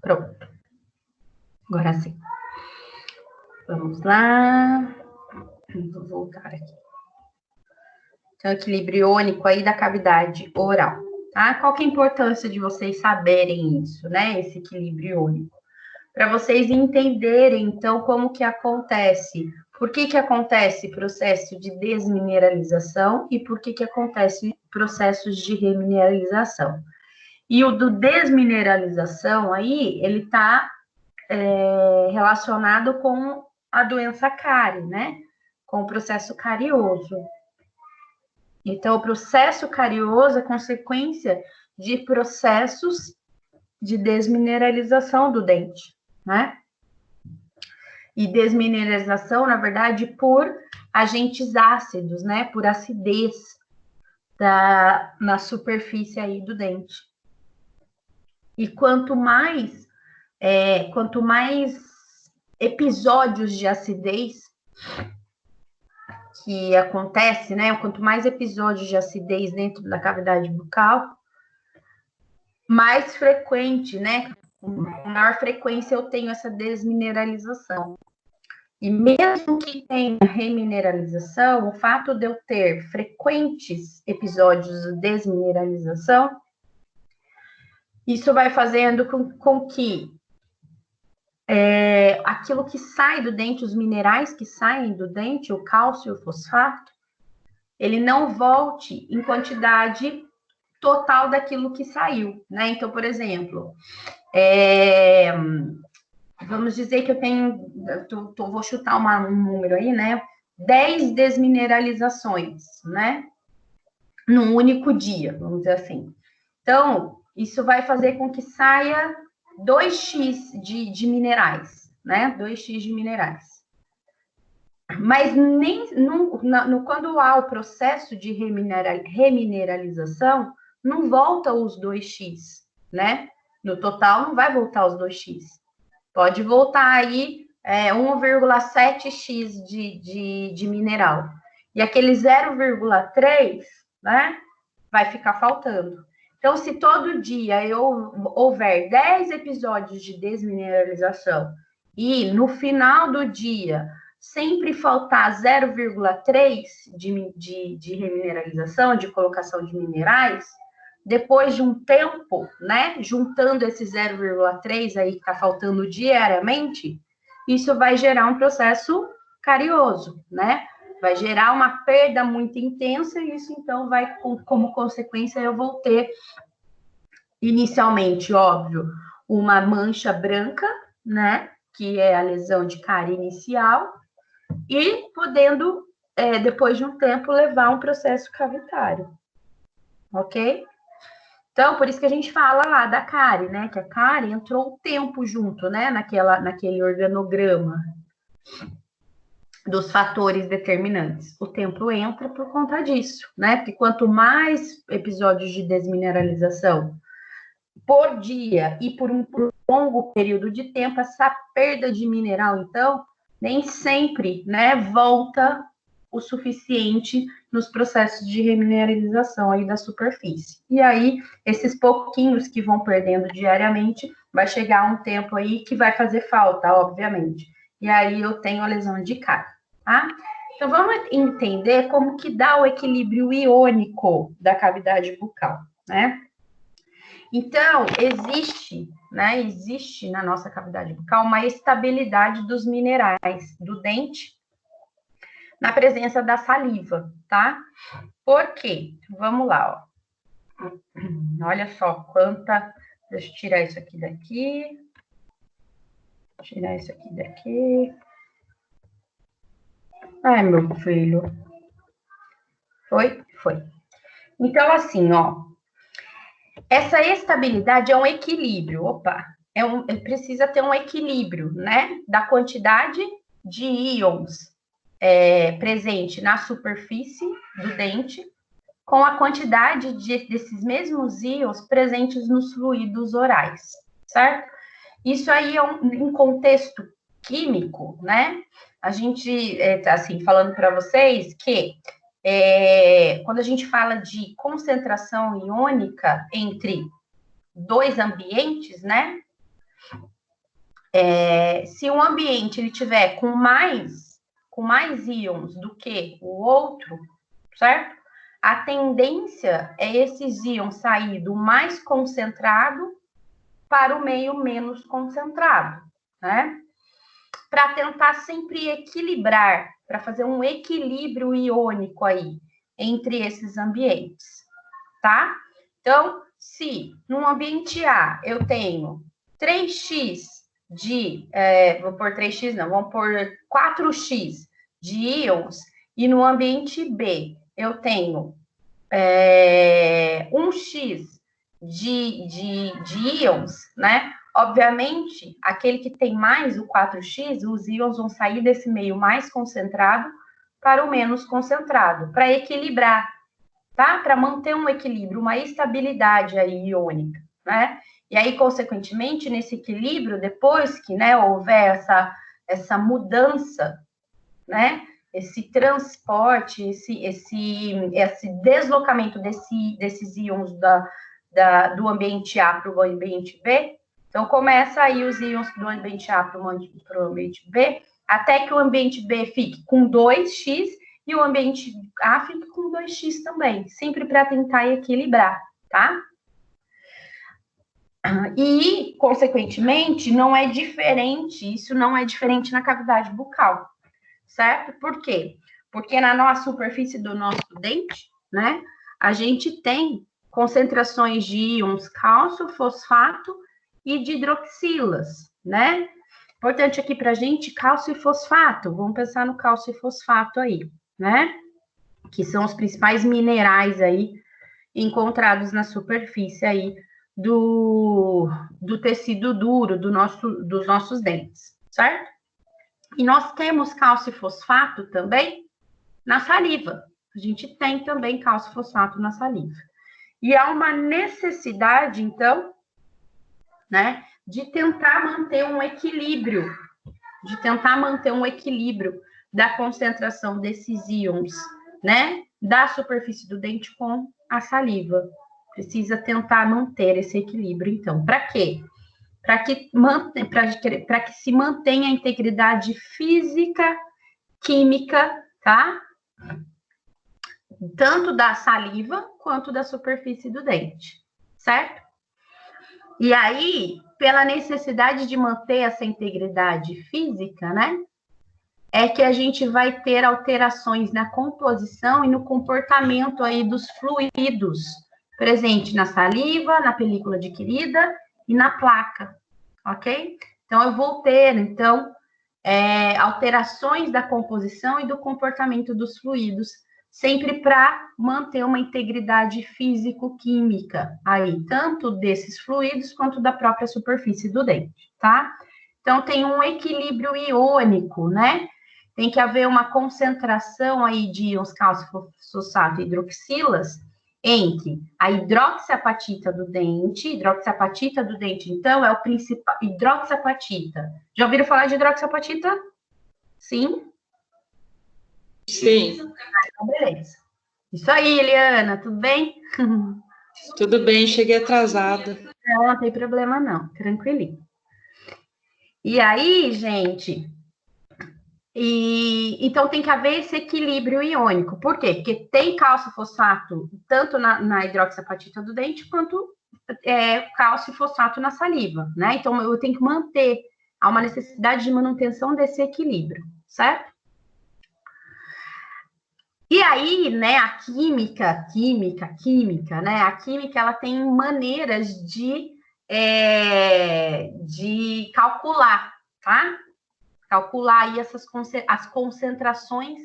Pronto. Agora sim. Vamos lá. Vou voltar aqui. Então, equilíbrio iônico aí da cavidade oral, tá? Qual que é a importância de vocês saberem isso, né? Esse equilíbrio iônico. Para vocês entenderem, então, como que acontece. Por que acontece processo de desmineralização e por que acontece processos de remineralização. E o do desmineralização aí, ele está relacionado com a doença cárie, né? Com o processo carioso. Então, o processo carioso é consequência de processos de desmineralização do dente, né? E desmineralização, na verdade, por agentes ácidos, né? Por acidez na superfície aí do dente. E quanto mais episódios de acidez que acontece, né? Quanto mais episódios de acidez dentro da cavidade bucal, mais frequente, né? Com maior frequência eu tenho essa desmineralização. E mesmo que tenha remineralização, o fato de eu ter frequentes episódios de desmineralização, isso vai fazendo com que aquilo que sai do dente, os minerais que saem do dente, o cálcio e o fosfato, ele não volte em quantidade total daquilo que saiu, né? Então, por exemplo, vamos dizer que eu tenho, vou chutar um número aí, né? 10 desmineralizações, né? Num único dia, vamos dizer assim. Então, isso vai fazer com que saia 2x de minerais, né? 2x de minerais. Mas nem quando há o processo de remineralização, não volta os 2x, né? No total, não vai voltar os 2x. Pode voltar aí 1,7x de mineral. E aquele 0,3, né? Vai ficar faltando. Então, se todo dia houver 10 episódios de desmineralização e no final do dia sempre faltar 0,3 de remineralização, de colocação de minerais, depois de um tempo, né, juntando esse 0,3 aí que está faltando diariamente, isso vai gerar um processo carioso, né? Vai gerar uma perda muito intensa e isso, então, vai, como consequência, eu vou ter, inicialmente, óbvio, uma mancha branca, né? Que é a lesão de cárie inicial, e podendo, depois de um tempo, levar a um processo cavitário. Ok? Então, por isso que a gente fala lá da cárie, né? Que a cárie entrou o tempo junto, né? Naquele organograma dos fatores determinantes. O tempo entra por conta disso, né? Porque quanto mais episódios de desmineralização por dia e por um longo período de tempo, essa perda de mineral, então, nem sempre, né, volta o suficiente nos processos de remineralização aí da superfície. E aí, esses pouquinhos que vão perdendo diariamente, vai chegar um tempo aí que vai fazer falta, obviamente. E aí eu tenho a lesão de cárie, tá? Então, vamos entender como que dá o equilíbrio iônico da cavidade bucal, né? Então, existe na nossa cavidade bucal uma estabilidade dos minerais do dente na presença da saliva, tá? Por quê? Vamos lá, ó. Olha só quanta... Deixa eu tirar isso aqui daqui. Tirar isso aqui daqui. Ai, meu filho. Foi? Foi. Então, assim, ó. Essa estabilidade é um equilíbrio. Opa! Precisa ter um equilíbrio, né? Da quantidade de íons presente na superfície do dente com a quantidade desses mesmos íons presentes nos fluidos orais, certo? Isso aí é um contexto químico, né? A gente tá assim falando para vocês que quando a gente fala de concentração iônica entre dois ambientes, né? Se um ambiente ele tiver com mais íons do que o outro, certo? A tendência é esses íons sair do mais concentrado para o meio menos concentrado, né? Para tentar sempre equilibrar, para fazer um equilíbrio iônico aí entre esses ambientes, tá? Então, se no ambiente A eu tenho 3x vou pôr 3x não, vamos pôr 4x de íons, e no ambiente B eu tenho 1x de íons, né? Obviamente, aquele que tem mais o 4x, os íons vão sair desse meio mais concentrado para o menos concentrado, para equilibrar, tá? Para manter um equilíbrio, uma estabilidade aí iônica, né? E aí, consequentemente, nesse equilíbrio, depois que, né, houver essa mudança, né, esse transporte, esse deslocamento desses íons do ambiente A para o ambiente B, então começa aí os íons do ambiente A para o ambiente B, até que o ambiente B fique com 2x e o ambiente A fique com 2x também, sempre para tentar equilibrar, tá? E, consequentemente, não é diferente, isso não é diferente na cavidade bucal, certo? Por quê? Porque na nossa superfície do nosso dente, né, a gente tem concentrações de íons cálcio, fosfato e de hidroxilas, né? Importante aqui pra gente, cálcio e fosfato. Vamos pensar no cálcio e fosfato aí, né? Que são os principais minerais aí encontrados na superfície aí do tecido duro dos nossos dentes, certo? E nós temos cálcio e fosfato também na saliva. A gente tem também cálcio e fosfato na saliva. E há uma necessidade, então, né, de tentar manter um equilíbrio, da concentração desses íons, né, da superfície do dente com a saliva. Precisa tentar manter esse equilíbrio, então. Para quê? Para que se mantenha a integridade física, química, tá? Tanto da saliva quanto da superfície do dente, certo? E aí, pela necessidade de manter essa integridade física, né? É que a gente vai ter alterações na composição e no comportamento aí dos fluidos presente na saliva, na película adquirida e na placa, ok? Então, eu vou ter, então, alterações da composição e do comportamento dos fluidos, sempre para manter uma integridade físico-química aí, tanto desses fluidos quanto da própria superfície do dente, tá? Então, tem um equilíbrio iônico, né? Tem que haver uma concentração aí de íons cálcio, fosfato e hidroxilas entre a hidroxiapatita do dente. Hidroxiapatita do dente, então, é o principal. Hidroxiapatita. Já ouviram falar de hidroxiapatita? Sim? Sim. Então, beleza. Isso aí, Eliana, tudo bem? Tudo bem, cheguei atrasada. Não tem problema não, tranquilinho. E aí, gente, então tem que haver esse equilíbrio iônico. Por quê? Porque tem cálcio e fosfato tanto na hidroxiapatita do dente quanto cálcio e fosfato na saliva, né? Então eu tenho que manter, há uma necessidade de manutenção desse equilíbrio, certo? E aí, né, a química, né? A química, ela tem maneiras de calcular, tá? Calcular aí as concentrações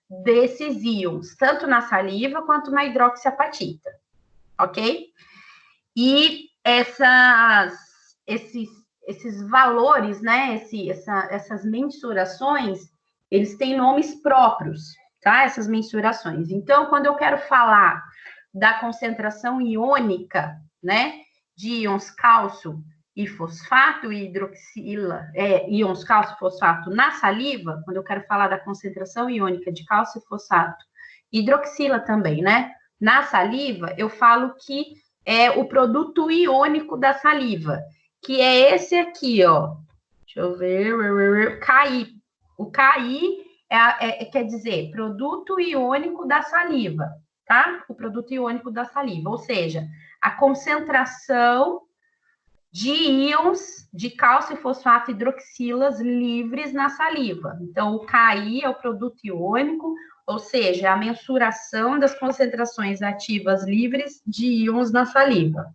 desses íons, tanto na saliva quanto na hidroxiapatita, ok? E esses valores, né, essas mensurações, eles têm nomes próprios, tá? Essas mensurações. Então, quando eu quero falar da concentração iônica, né, de íons cálcio e fosfato e hidroxila, íons cálcio e fosfato na saliva, quando eu quero falar da concentração iônica de cálcio e fosfato, hidroxila também, né? Na saliva, eu falo que é o produto iônico da saliva, que é esse aqui, ó. Deixa eu ver. KI. O KI quer dizer produto iônico da saliva, tá? O produto iônico da saliva, ou seja, a concentração de íons de cálcio, fosfato e hidroxilas livres na saliva. Então, o KI é o produto iônico, ou seja, a mensuração das concentrações ativas livres de íons na saliva.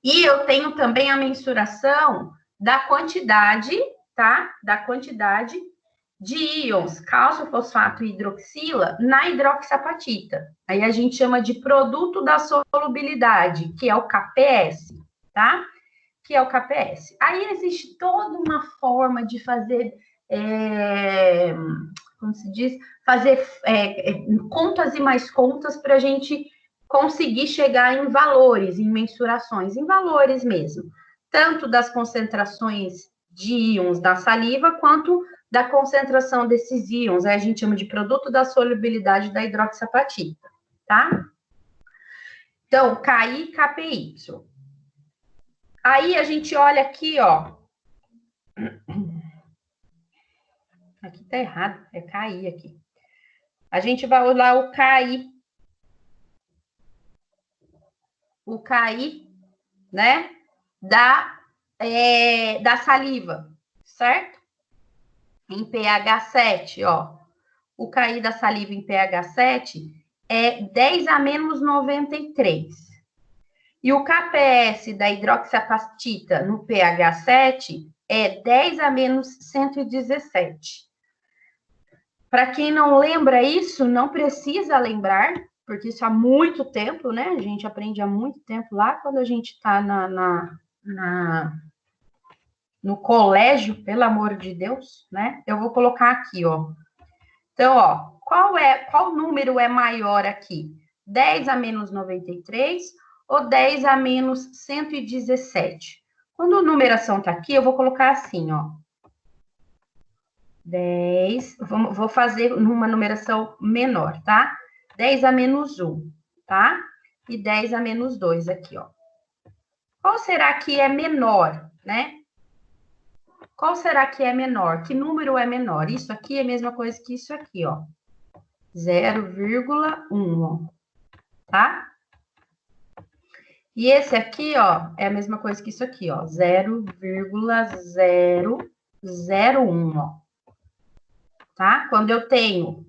E eu tenho também a mensuração da quantidade, tá? Da quantidade de íons cálcio, fosfato e hidroxila na hidroxiapatita. Aí a gente chama de produto da solubilidade, que é o KPS, tá? Que é o KPS. Aí existe toda uma forma de fazer, como se diz, fazer contas e mais contas para a gente conseguir chegar em valores, em mensurações, em valores mesmo, tanto das concentrações de íons da saliva, quanto da concentração desses íons, aí a gente chama de produto da solubilidade da hidroxiapatita, tá? Então, KI e KPY. Aí a gente olha aqui, ó. Aqui tá errado, é KI aqui. A gente vai olhar o KI. O KI, né? Da saliva, certo? Em pH 7, ó. O KI da saliva em pH 7 é 10 a menos 93. E o KPS da hidroxiapatita no pH 7 é 10 a menos 117. Para quem não lembra isso, não precisa lembrar, porque isso há muito tempo, né? A gente aprende há muito tempo lá, quando a gente está no colégio, pelo amor de Deus, né? Eu vou colocar aqui, ó. Então, ó, qual número é maior aqui? 10 a menos 93 ou 10 a menos 117? Quando a numeração está aqui, eu vou colocar assim, ó. 10, vou fazer numa numeração menor, tá? 10 a menos 1, tá? E 10 a menos 2 aqui, ó. Qual será que é menor, né? Qual será que é menor? Que número é menor? Isso aqui é a mesma coisa que isso aqui, ó. 0,1, ó. Tá? E esse aqui, ó, é a mesma coisa que isso aqui, ó. 0,001, ó. Tá? Quando eu tenho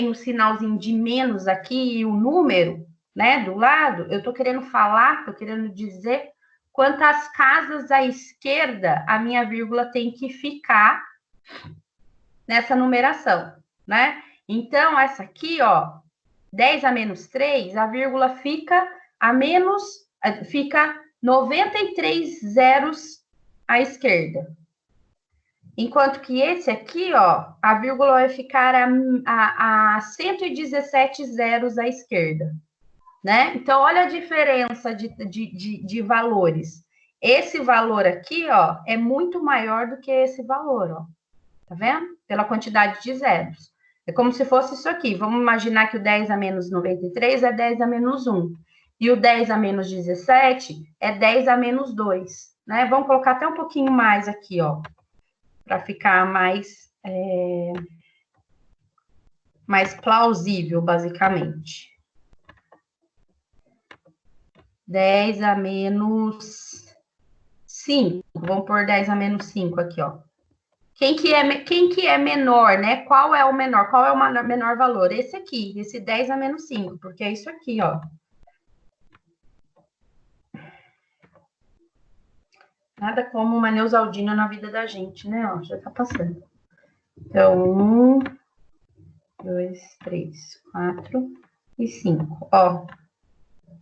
o sinalzinho de menos aqui e o número, né, do lado, eu tô querendo dizer quantas casas à esquerda a minha vírgula tem que ficar nessa numeração, né? Então, essa aqui, ó, 10 a menos 3, a vírgula fica 93 zeros à esquerda. Enquanto que esse aqui, ó, a vírgula vai ficar a 117 zeros à esquerda, né? Então, olha a diferença de valores. Esse valor aqui, ó, é muito maior do que esse valor, ó. Tá vendo? Pela quantidade de zeros. É como se fosse isso aqui. Vamos imaginar que o 10 a menos 93 é 10 a menos 1. E o 10 a menos 17 é 10 a menos 2, né? Vamos colocar até um pouquinho mais aqui, ó. Para ficar mais plausível, basicamente. 10 a menos 5. Vamos pôr 10 a menos 5 aqui, ó. Quem que é menor, né? Qual é o menor? Qual é o menor valor? Esse aqui, esse 10 a menos 5, porque é isso aqui, ó. Nada como uma Neusaldina na vida da gente, né? Ó, já tá passando. Então, 1, 2, 3, 4 e 5. Ó,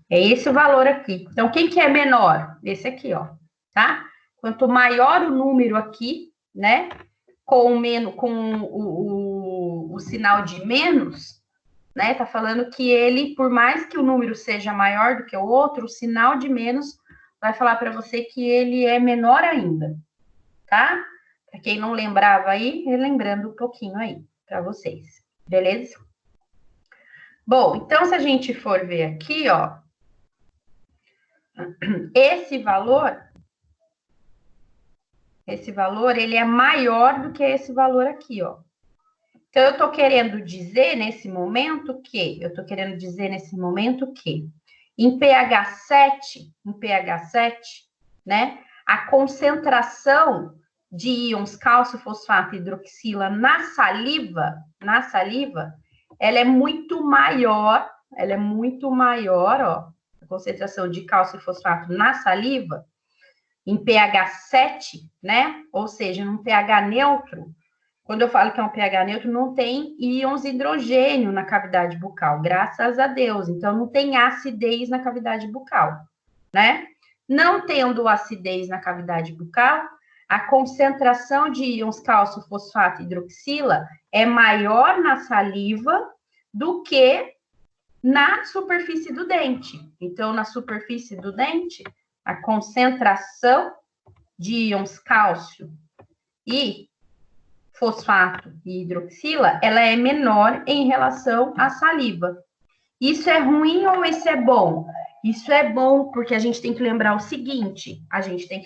é esse o valor aqui. Então, quem que é menor? Esse aqui, ó, tá? Quanto maior o número aqui, né? Com o sinal de menos, né? Tá falando que ele, por mais que o número seja maior do que o outro, o sinal de menos vai falar para você que ele é menor ainda, tá? Para quem não lembrava aí, relembrando um pouquinho aí para vocês, beleza? Bom, então se a gente for ver aqui, ó, esse valor, ele é maior do que esse valor aqui, ó. Então, eu estou querendo dizer nesse momento que, em pH 7, né, a concentração de íons cálcio, fosfato e hidroxila na saliva, ela é muito maior, ó, a concentração de cálcio e fosfato na saliva, em pH 7, né, ou seja, num pH neutro. Quando eu falo que é um pH neutro, não tem íons hidrogênio na cavidade bucal, graças a Deus. Então, não tem acidez na cavidade bucal, né? Não tendo acidez na cavidade bucal, a concentração de íons cálcio, fosfato e hidroxila é maior na saliva do que na superfície do dente. Então, na superfície do dente, a concentração de íons cálcio e fosfato e hidroxila, ela é menor em relação à saliva. Isso é ruim ou isso é bom? Isso é bom porque a gente tem que lembrar o seguinte, ó. A gente tem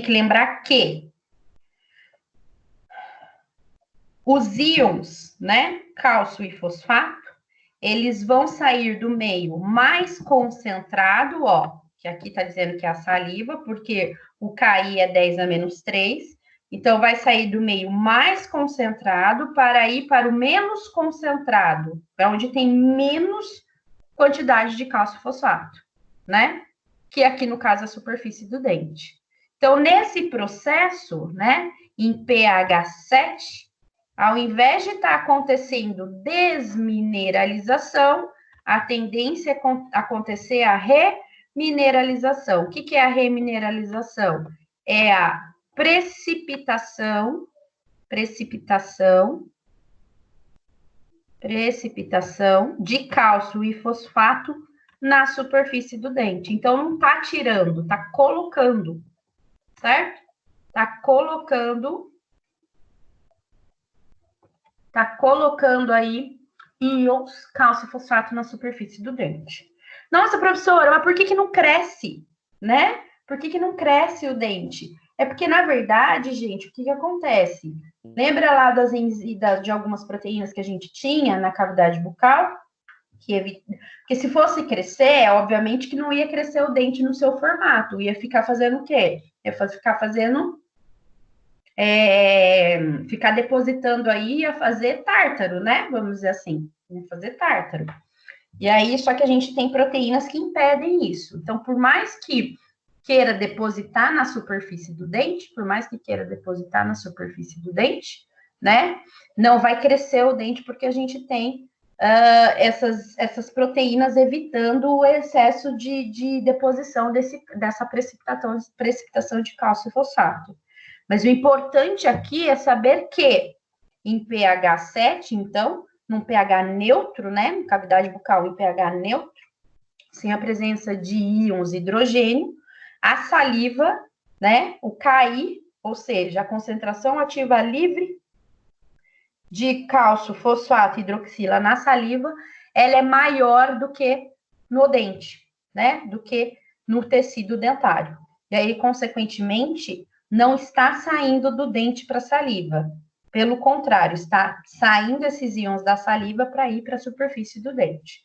que lembrar que os íons, né, cálcio e fosfato, eles vão sair do meio mais concentrado, ó, que aqui está dizendo que é a saliva, porque o KI é 10 a menos 3, então vai sair do meio mais concentrado para ir para o menos concentrado, para onde tem menos quantidade de cálcio e fosfato, né? Que aqui, no caso, a superfície do dente. Então, nesse processo, né, em pH 7, ao invés de estar acontecendo desmineralização, a tendência é acontecer a remineralização. O que é a remineralização? É a precipitação de cálcio e fosfato na superfície do dente. Então, não está tirando, está colocando, certo? Está colocando aí íons cálcio e fosfato na superfície do dente. Nossa, professora, mas por que não cresce, né? Por que não cresce o dente? É porque, na verdade, gente, o que acontece? Lembra lá de algumas proteínas que a gente tinha na cavidade bucal? Porque se fosse crescer, obviamente que não ia crescer o dente no seu formato, ia ficar fazendo o quê? Ia ficar fazendo ficar depositando aí, ia fazer tártaro, né? Vamos dizer assim, ia fazer tártaro. E aí, só que a gente tem proteínas que impedem isso. Então, por mais que queira depositar na superfície do dente, né? Não vai crescer o dente porque a gente tem essas proteínas evitando o excesso de deposição dessa precipitação de cálcio e fosfato. Mas o importante aqui é saber que em pH 7, então, num pH neutro, né, cavidade bucal em pH neutro, sem a presença de íons hidrogênio, a saliva, né, o KI, ou seja, a concentração ativa livre de cálcio, fosfato e hidroxila na saliva, ela é maior do que no dente, né, do que no tecido dentário. E aí, consequentemente, não está saindo do dente para a saliva. Pelo contrário, está saindo esses íons da saliva para ir para a superfície do dente.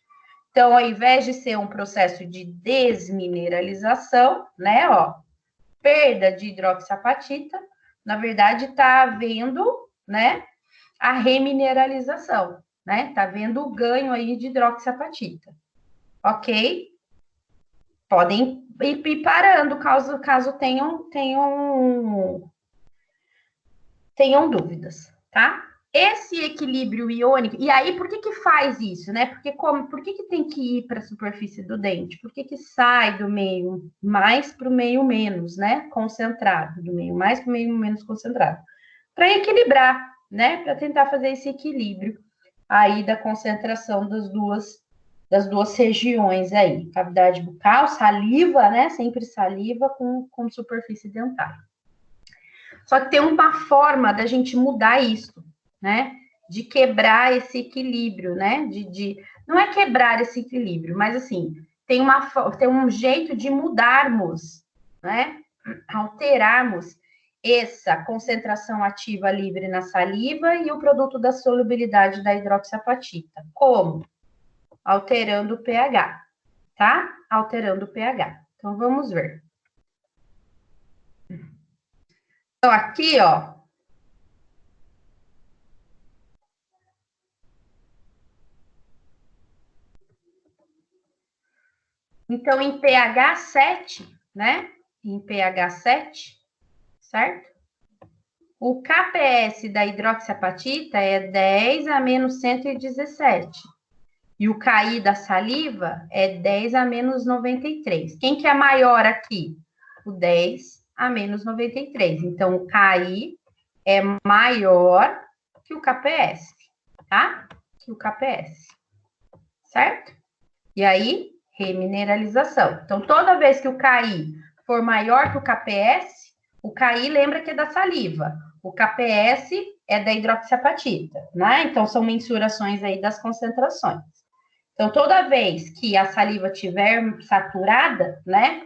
Então, ao invés de ser um processo de desmineralização, né, ó, perda de hidroxiapatita, na verdade, está havendo, né, a remineralização, né? Está havendo o ganho aí de hidroxiapatita. Ok? Podem ir parando caso tenham dúvidas, tá? Esse equilíbrio iônico, e aí por que faz isso, né? Por que tem que ir para a superfície do dente? Por que sai do meio mais para o meio menos, né? Concentrado, do meio mais para o meio menos concentrado. Para equilibrar, né? Para tentar fazer esse equilíbrio aí da concentração das duas regiões aí, cavidade bucal, saliva, né? Sempre saliva com superfície dentária. Só que tem uma forma da gente mudar isso, né? De quebrar esse equilíbrio, né? não é quebrar esse equilíbrio, mas assim, tem um jeito de mudarmos, né? Alterarmos essa concentração ativa livre na saliva e o produto da solubilidade da hidroxiapatita. Como? Alterando o pH, tá? Alterando o pH. Então, vamos ver. Então, aqui, ó. Então, em pH 7, né? Em pH 7, certo? O KPS da hidroxiapatita é 10 a menos 117. E o KI da saliva é 10 a menos 93. Quem que é maior aqui? O 10 a menos 93. Então, o KI é maior que o KPS, tá? Que o KPS, certo? E aí, remineralização. Então, toda vez que o KI for maior que o KPS, o KI lembra que é da saliva. O KPS é da hidroxiapatita, né? Então, são mensurações aí das concentrações. Então, toda vez que a saliva estiver saturada, né,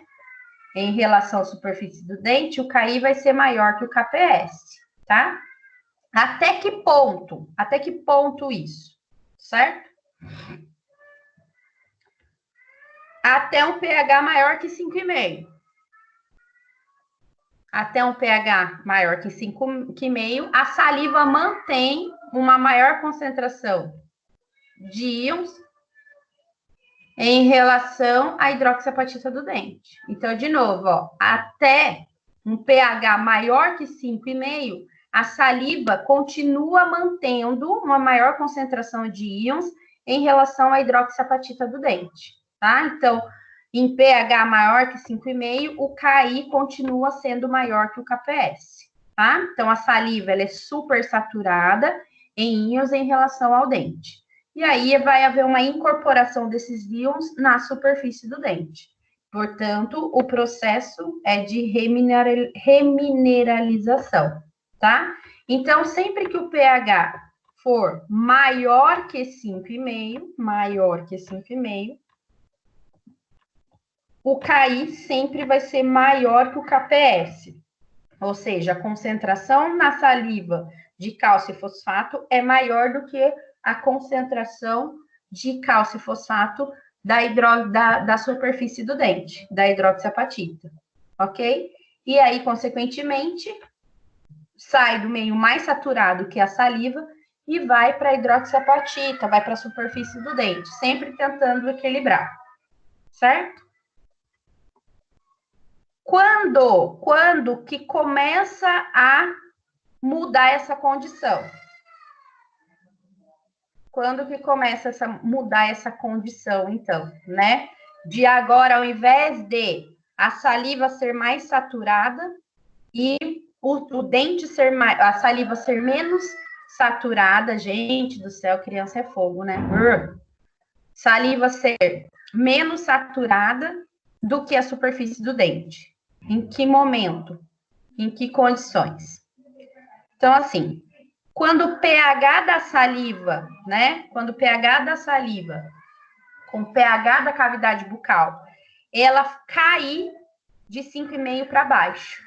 em relação à superfície do dente, o KI vai ser maior que o KPS, tá? Até que ponto? Até que ponto isso? Certo? Até um pH maior que 5,5. Até um pH maior que 5,5, a saliva mantém uma maior concentração de íons em relação à hidroxiapatita do dente. Então, de novo, ó, até um pH maior que 5,5, a saliva continua mantendo uma maior concentração de íons em relação à hidroxiapatita do dente, tá? Então, em pH maior que 5,5, o KI continua sendo maior que o KPS, tá? Então, a saliva ela é super saturada em íons em relação ao dente. E aí vai haver uma incorporação desses íons na superfície do dente. Portanto, o processo é de remineralização, tá? Então, sempre que o pH for maior que 5,5, o KI sempre vai ser maior que o KPS. Ou seja, a concentração na saliva de cálcio e fosfato é maior do que a concentração de cálcio e fosfato da superfície do dente, da hidroxiapatita, ok? E aí, consequentemente, sai do meio mais saturado que a saliva e vai para a hidroxiapatita, vai para a superfície do dente, sempre tentando equilibrar, certo? Quando que começa a mudar essa condição? Quando que começa a mudar essa condição, então, né? De agora, ao invés de a saliva ser mais saturada e o dente ser mais, a saliva ser menos saturada, gente do céu, criança é fogo, né? Saliva ser menos saturada do que a superfície do dente. Em que momento? Em que condições? Então, assim, quando o pH da saliva, né? Quando o pH da saliva, com o pH da cavidade bucal, ela cair de 5,5 para baixo,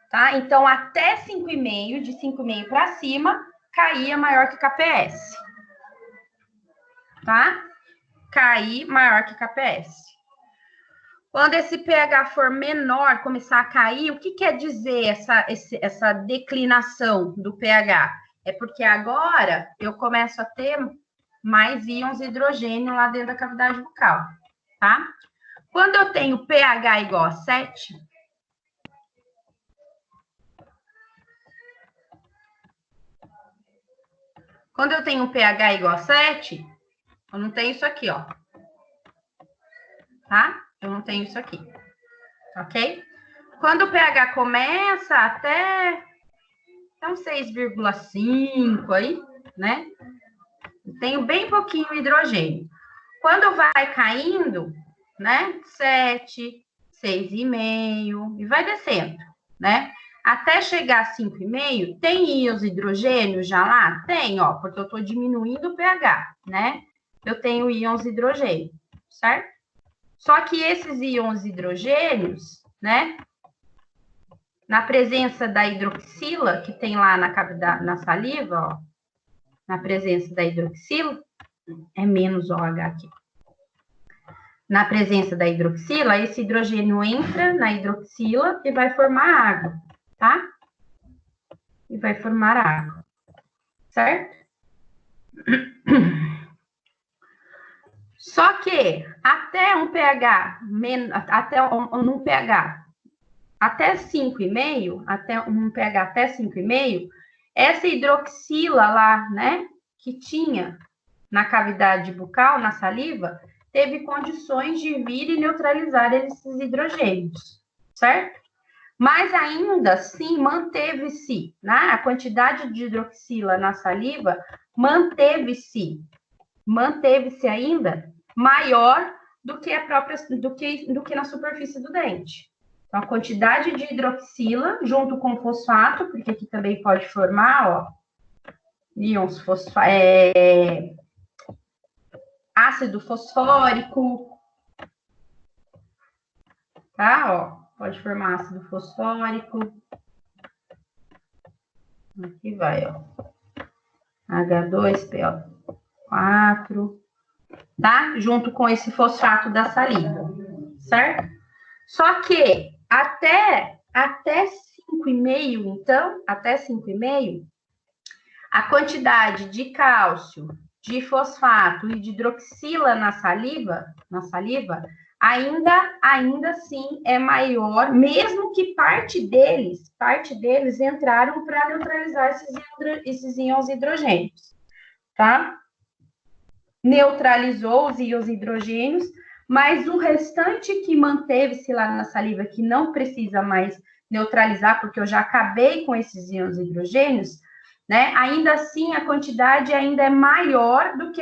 tá? Então, até 5,5, de 5,5 para cima, caía maior que KPS, tá? Cair maior que KPS. Quando esse pH for menor, começar a cair, o que quer dizer essa declinação do pH? É porque agora eu começo a ter mais íons hidrogênio lá dentro da cavidade bucal, tá? Quando eu tenho pH igual a 7, quando eu tenho pH igual a 7, eu não tenho isso aqui, ó. Tá? Eu não tenho isso aqui, ok? Quando o pH começa até um 6,5 aí, né? Eu tenho bem pouquinho hidrogênio. Quando vai caindo, né? 7, 6,5 e vai descendo, né? Até chegar a 5,5, tem íons hidrogênio já lá? Tem, ó, porque eu tô diminuindo o pH, né? eu tenho íons hidrogênio, certo? Só que esses íons hidrogênios, né, na presença da hidroxila, que tem lá na cavidade, na saliva, ó, na presença da hidroxila, é menos OH aqui. Na presença da hidroxila, esse hidrogênio entra na hidroxila e vai formar água, tá? E vai formar água, certo? Só que até um pH, até 5,5, até um pH até 5,5, essa hidroxila lá, né, que tinha na cavidade bucal, na saliva, teve condições de vir e neutralizar esses hidrogênios, certo? Mas ainda assim manteve-se, né, a quantidade de hidroxila na saliva manteve-se ainda maior do que a própria do que na superfície do dente. Então, a quantidade de hidroxila junto com fosfato, porque aqui também pode formar, ó, íons ácido fosfórico, tá? Ó, pode formar ácido fosfórico. Aqui vai, ó. H2PO4, tá? Junto com esse fosfato da saliva, certo? Só que até 5,5, então, até 5,5, a quantidade de cálcio, de fosfato e de hidroxila na saliva ainda assim é maior, mesmo que parte deles entraram para neutralizar esses íons hidrogênios, tá? Neutralizou os íons hidrogênios, mas o restante que manteve-se lá na saliva, que não precisa mais neutralizar, porque eu já acabei com esses íons hidrogênios, né? Ainda assim, a quantidade ainda é maior do que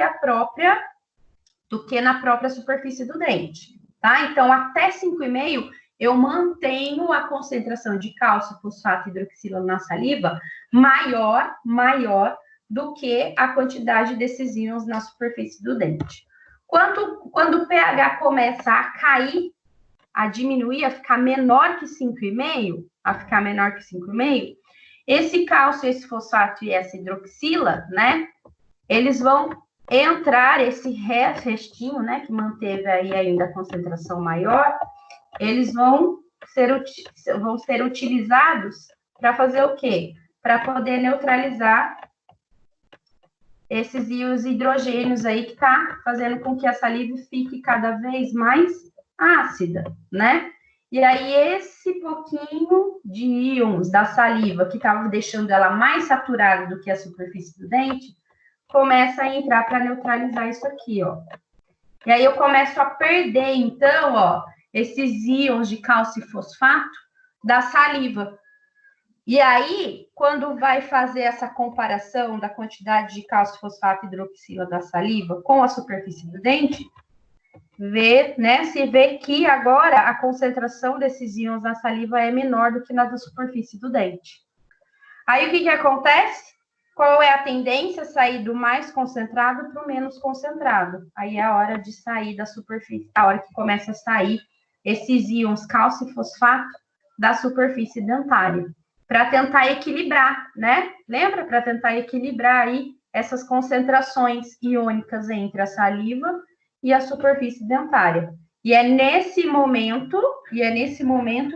na própria superfície do dente, tá? Então, até 5,5, eu mantenho a concentração de cálcio, fosfato e hidroxila na saliva maior do que a quantidade desses íons na superfície do dente. Quando o pH começa a cair, a diminuir, a ficar menor que 5,5, esse cálcio, esse fosfato e essa hidroxila, né, eles vão entrar, esse restinho, né, que manteve aí ainda a concentração maior, eles vão ser utilizados para fazer o quê? Para poder neutralizar esses íons hidrogênios aí que tá fazendo com que a saliva fique cada vez mais ácida, né? E aí, esse pouquinho de íons da saliva, que estava deixando ela mais saturada do que a superfície do dente, começa a entrar para neutralizar isso aqui, ó. E aí, eu começo a perder, então, ó, esses íons de cálcio e fosfato da saliva. E aí, quando vai fazer essa comparação da quantidade de cálcio, fosfato e hidroxila da saliva com a superfície do dente, se vê que agora a concentração desses íons na saliva é menor do que na da superfície do dente. Aí, o que acontece? Qual é a tendência? Sair do mais concentrado para o menos concentrado. Aí é a hora de sair da superfície, a hora que começa a sair esses íons cálcio e fosfato da superfície dentária, para tentar equilibrar, né? Lembra? Para tentar equilibrar aí essas concentrações iônicas entre a saliva e a superfície dentária. E é nesse momento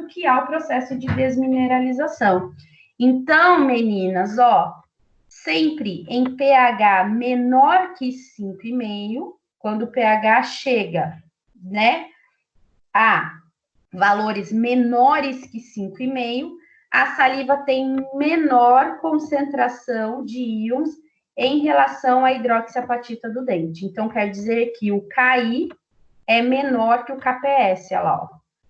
que há o processo de desmineralização. Então, meninas, ó, sempre em pH menor que 5,5, quando o pH chega, né, a valores menores que 5,5, a saliva tem menor concentração de íons em relação à hidroxiapatita do dente. Então, quer dizer que o KI é menor que o KPS, olha lá, ó.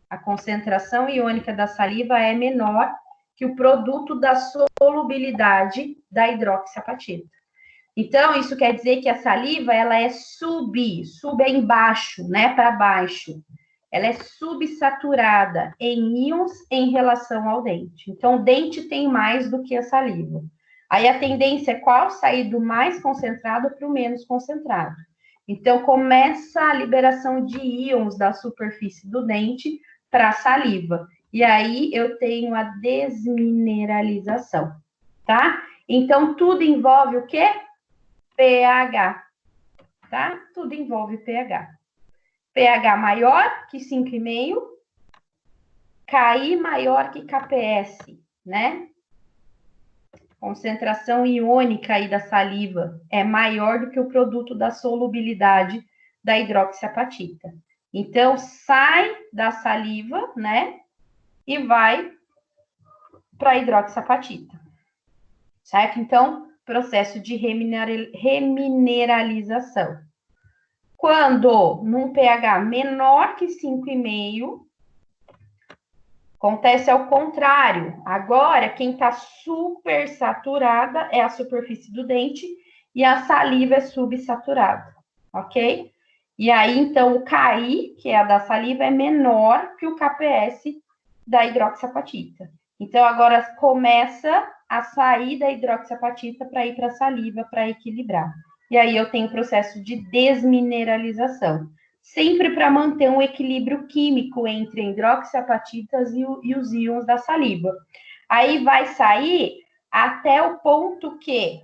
A concentração iônica da saliva é menor que o produto da solubilidade da hidroxiapatita. Então, isso quer dizer que a saliva, ela é sub é embaixo, né, para baixo. Ela é subsaturada em íons em relação ao dente. Então, o dente tem mais do que a saliva. Aí, a tendência é qual? Sair do mais concentrado para o menos concentrado. Então, começa a liberação de íons da superfície do dente para a saliva. E aí, eu tenho a desmineralização, tá? Então, tudo envolve o quê? pH, tá? Tudo envolve pH. pH maior que 5,5, KI maior que KPS, né? Concentração iônica aí da saliva é maior do que o produto da solubilidade da hidroxiapatita. Então, sai da saliva, né? E vai para a hidroxiapatita, certo? Então, processo de remineralização. Quando num pH menor que 5,5, acontece ao contrário. Agora, quem está super saturada é a superfície do dente e a saliva é subsaturada, ok? E aí, então, o KI, que é a da saliva, é menor que o KPS da hidroxiapatita. Então, agora começa a sair da hidroxiapatita para ir para a saliva, para equilibrar. E aí eu tenho o processo de desmineralização. Sempre para manter um equilíbrio químico entre hidroxiapatitas e os íons da saliva. Aí vai sair até o ponto que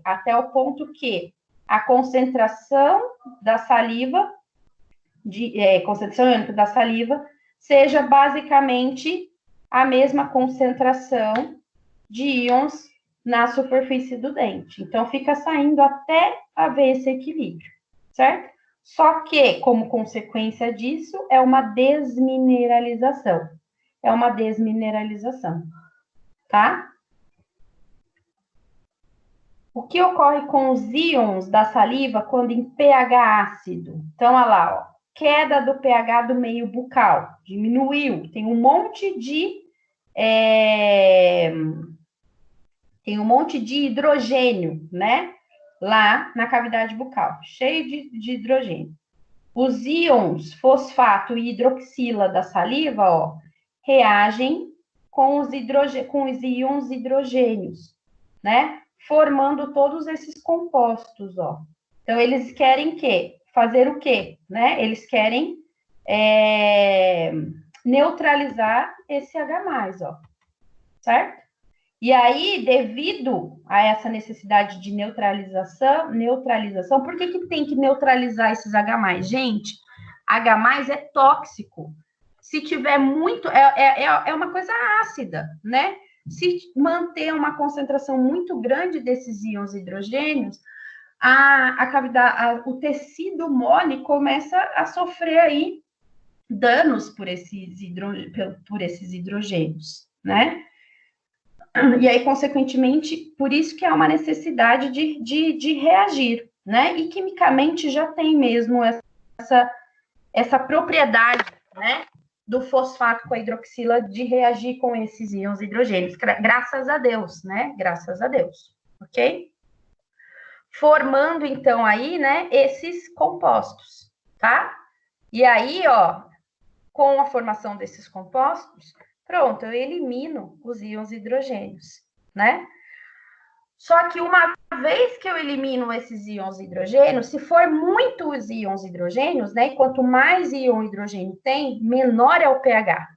a concentração da saliva, concentração iônica da saliva, seja basicamente a mesma concentração de íons na superfície do dente. Então, fica saindo até haver esse equilíbrio, certo? Só que, como consequência disso, é uma desmineralização. É uma desmineralização, tá? O que ocorre com os íons da saliva quando em pH ácido? Então, olha lá, ó, queda do pH do meio bucal, diminuiu, tem um monte de hidrogênio, né? Lá na cavidade bucal, cheio de hidrogênio. Os íons fosfato e hidroxila da saliva, ó, reagem com os íons hidrogênios, né? Formando todos esses compostos, ó. Então, eles querem fazer o quê? Né? Eles querem neutralizar esse H+, ó. Certo? E aí, devido a essa necessidade de neutralização, por que tem que neutralizar esses H+? Gente, H+ é tóxico. Se tiver muito, é uma coisa ácida, né? Se manter uma concentração muito grande desses íons hidrogênios, a cavidade, o tecido mole começa a sofrer aí danos por esses hidrogênios, né? E aí, consequentemente, por isso que há uma necessidade de reagir, né? E quimicamente já tem mesmo essa propriedade, né? Do fosfato com a hidroxila de reagir com esses íons hidrogênios. Graças a Deus, né? Graças a Deus, ok? Formando, então, aí, né, esses compostos, tá? E aí, ó, com a formação desses compostos, pronto, eu elimino os íons hidrogênios, né? Só que uma vez que eu elimino esses íons hidrogênios, se for muitos íons hidrogênios, né? Quanto mais íon hidrogênio tem, menor é o pH,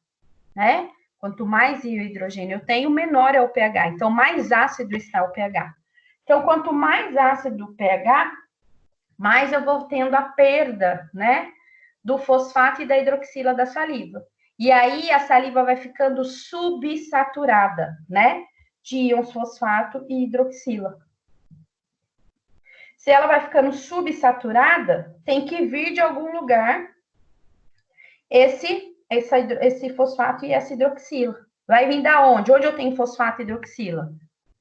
né? Quanto mais íon hidrogênio eu tenho, menor é o pH. Então, mais ácido está o pH. Então, quanto mais ácido o pH, mais eu vou tendo a perda, né? Do fosfato e da hidroxila da saliva. E aí a saliva vai ficando subsaturada, né? De íons fosfato e hidroxila. Se ela vai ficando subsaturada, tem que vir de algum lugar esse fosfato e essa hidroxila. Vai vir da onde? Onde eu tenho fosfato e hidroxila?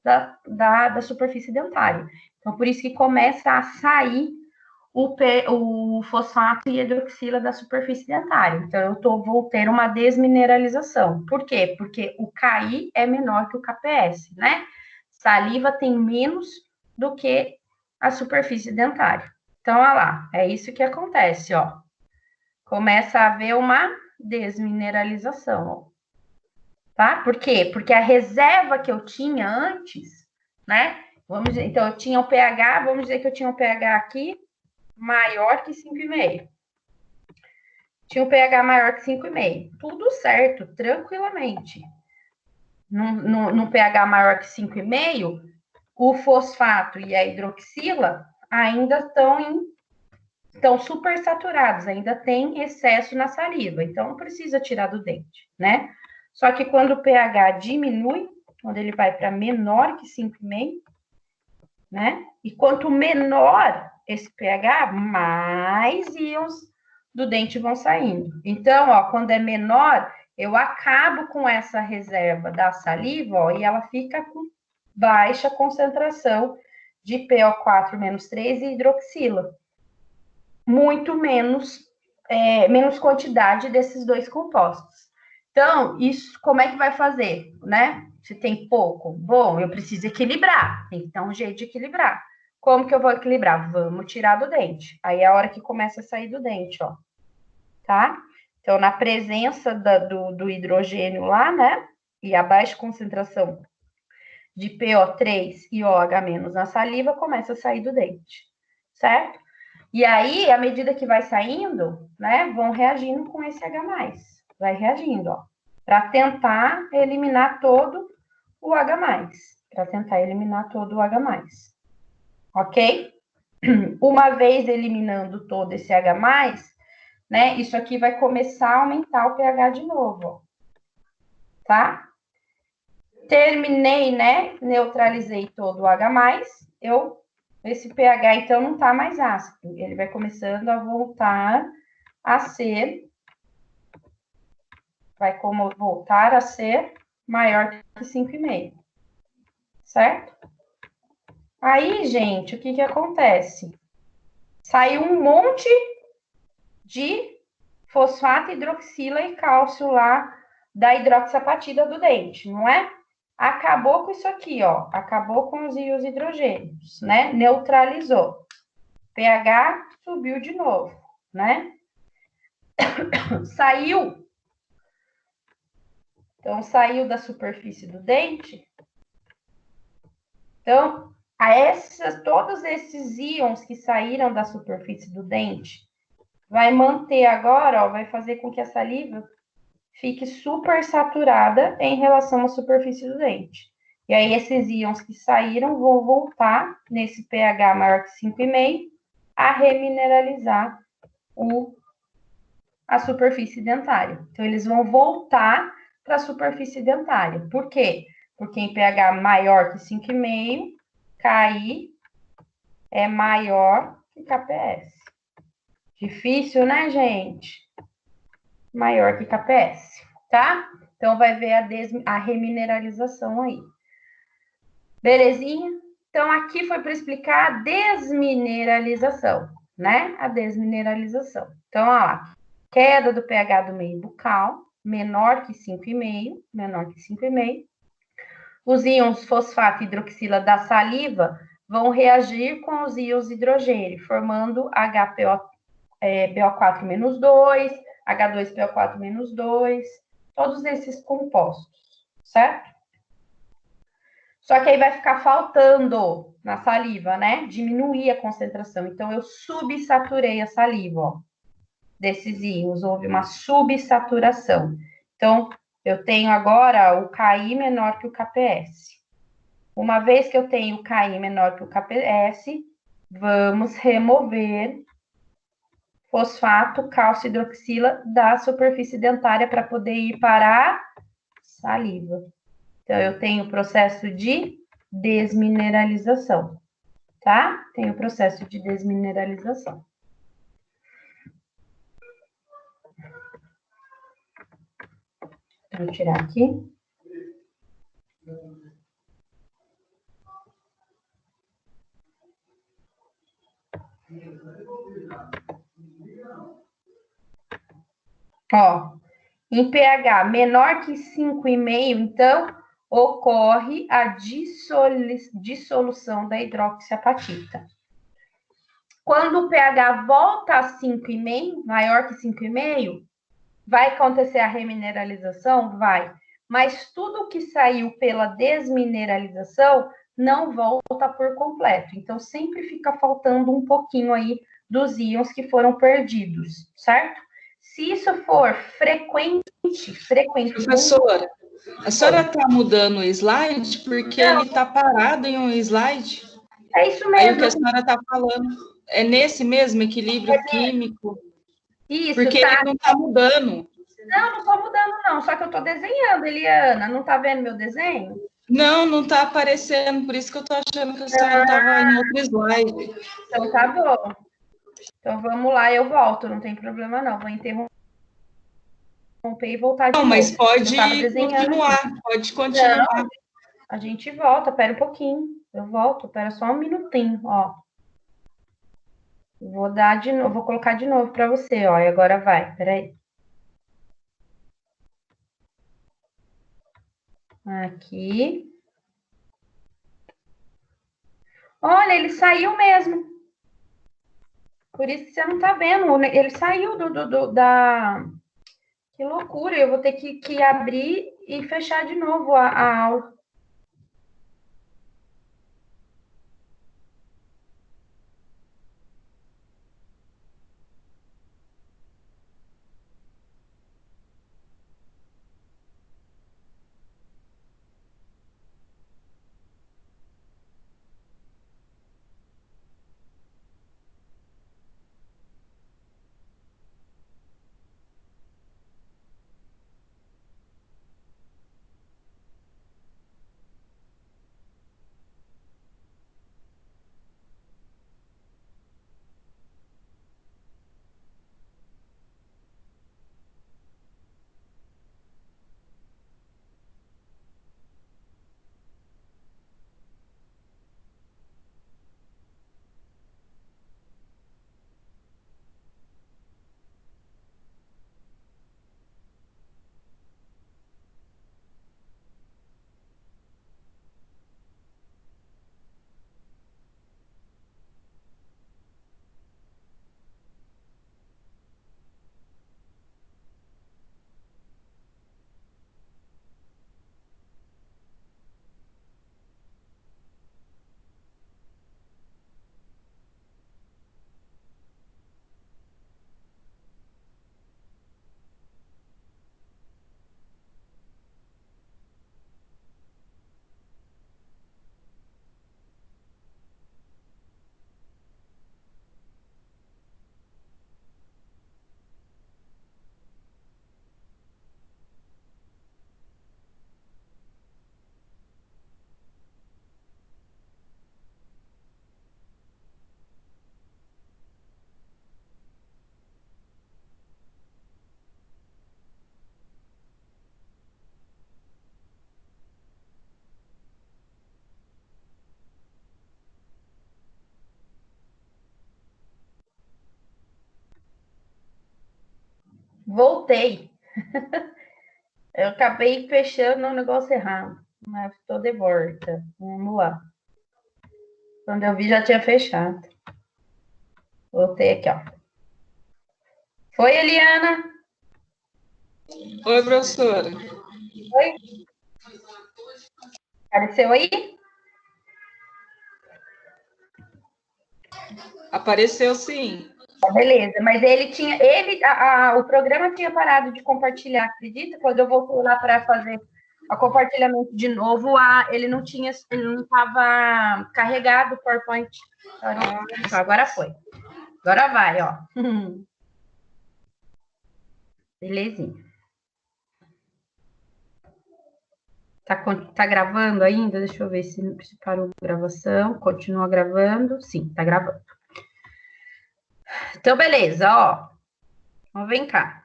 Da superfície dentária. Então, por isso que começa a sair o fosfato e hidroxila da superfície dentária. Então, vou ter uma desmineralização. Por quê? Porque o KI é menor que o KPS, né? Saliva tem menos do que a superfície dentária. Então, olha lá, é isso que acontece, ó. Começa a haver uma desmineralização, ó. Tá? Por quê? Porque a reserva que eu tinha antes, né? Então, eu tinha o pH, vamos dizer que eu tinha o pH aqui, maior que 5,5. Tinha um pH maior que 5,5. Tudo certo, tranquilamente. No pH maior que 5,5, o fosfato e a hidroxila ainda estão super saturados, ainda tem excesso na saliva, então não precisa tirar do dente, né? Só que quando o pH diminui, quando ele vai para menor que 5,5, né? E quanto menor esse pH, mais íons do dente vão saindo. Então, ó, quando é menor, eu acabo com essa reserva da saliva, ó, e ela fica com baixa concentração de PO4-3 e hidroxila. Muito menos, menos quantidade desses dois compostos. Então, isso, como é que vai fazer, né? Se tem pouco, bom, eu preciso equilibrar, tem que dar um jeito de equilibrar. Como que eu vou equilibrar? Vamos tirar do dente. Aí é a hora que começa a sair do dente, ó. Tá? Então, na presença do hidrogênio lá, né? E a baixa concentração de PO3 e OH- na saliva, começa a sair do dente, certo? E aí, à medida que vai saindo, né, vão reagindo com esse H+. Vai reagindo, ó, para tentar eliminar todo o H+. Para tentar eliminar todo o H+. Ok? Uma vez eliminando todo esse H+, né, isso aqui vai começar a aumentar o pH de novo, ó. Tá? Terminei, né, neutralizei todo o H+, esse pH, então, não tá mais ácido. Ele vai começando a voltar a ser, voltar a ser maior que 5,5, certo? Aí, gente, o que acontece? Saiu um monte de fosfato, hidroxila e cálcio lá da hidroxiapatita do dente, não é? Acabou com isso aqui, ó. Acabou com os íons hidrogênios, né? Neutralizou. pH subiu de novo, né? Saiu. Então, saiu da superfície do dente. Então, todos esses íons que saíram da superfície do dente, vai manter agora, ó, vai fazer com que a saliva fique super saturada em relação à superfície do dente. E aí, esses íons que saíram vão voltar, nesse pH maior que 5,5, a remineralizar a superfície dentária. Então, eles vão voltar para a superfície dentária. Por quê? Porque em pH maior que 5,5, KI é maior que KPS. Difícil, né, gente? Maior que KPS, tá? Então, vai ver a remineralização aí. Belezinha? Então, aqui foi para explicar a desmineralização, né? A desmineralização. Então, ó lá, queda do pH do meio bucal, menor que 5,5, menor que 5,5. Os íons fosfato e hidroxila da saliva vão reagir com os íons hidrogênio, formando HPO4-2, H2PO4-2, todos esses compostos, certo? Só que aí vai ficar faltando na saliva, né? Diminuir a concentração. Então, eu subsaturei a saliva, ó, desses íons. Houve uma subsaturação. Então, eu tenho agora o KI menor que o KPS. Uma vez que eu tenho o KI menor que o KPS, vamos remover fosfato, cálcio e hidroxila da superfície dentária para poder ir para a saliva. Então, eu tenho o processo de desmineralização, tá? Tem o processo de desmineralização. Vou tirar aqui. Ó, em pH menor que 5,5, então, ocorre a dissolução da hidroxiapatita. Quando o pH volta a 5,5, maior que 5,5, vai acontecer a remineralização? Vai. Mas tudo que saiu pela desmineralização não volta por completo. Então, sempre fica faltando um pouquinho aí dos íons que foram perdidos, certo? Se isso for frequente. Professora, a senhora está mudando o slide porque ele está parado em um slide? É isso mesmo. Aí o que a senhora está falando é nesse mesmo equilíbrio químico? Isso, porque tá. ele não está mudando. Não estou mudando, não. Só que eu estou desenhando, Eliana. Não está vendo meu desenho? Não está aparecendo. Por isso que eu estou achando que a senhora estava em outro slide. Então tá bom. Então vamos lá, eu volto. Não tem problema, não. Vou interromper e voltar de novo. Não, mas pode continuar. Aqui. Pode continuar. Não, a gente volta. Pera um pouquinho. Eu volto. Pera só um minutinho, ó. Vou dar de novo. Vou colocar de novo para você, ó. E agora vai. Peraí. Aqui. Olha, ele saiu mesmo. Por isso que você não tá vendo. Ele saiu da... Que loucura. Eu vou ter que abrir e fechar de novo a aula. Voltei. Eu acabei fechando o negócio errado. Mas estou de volta. Vamos lá. Quando eu vi, já tinha fechado. Voltei aqui, ó. Foi, Eliana? Oi, professora. Oi? Apareceu aí? Apareceu, sim. Beleza, mas o programa tinha parado de compartilhar, acredita? Quando eu voltei lá para fazer o compartilhamento de novo, ele não estava carregado o PowerPoint. Então, agora foi. Agora vai, ó. Belezinha. Tá gravando ainda? Deixa eu ver se parou a gravação. Continua gravando? Sim, tá gravando. Então, beleza, ó. Então, vem cá.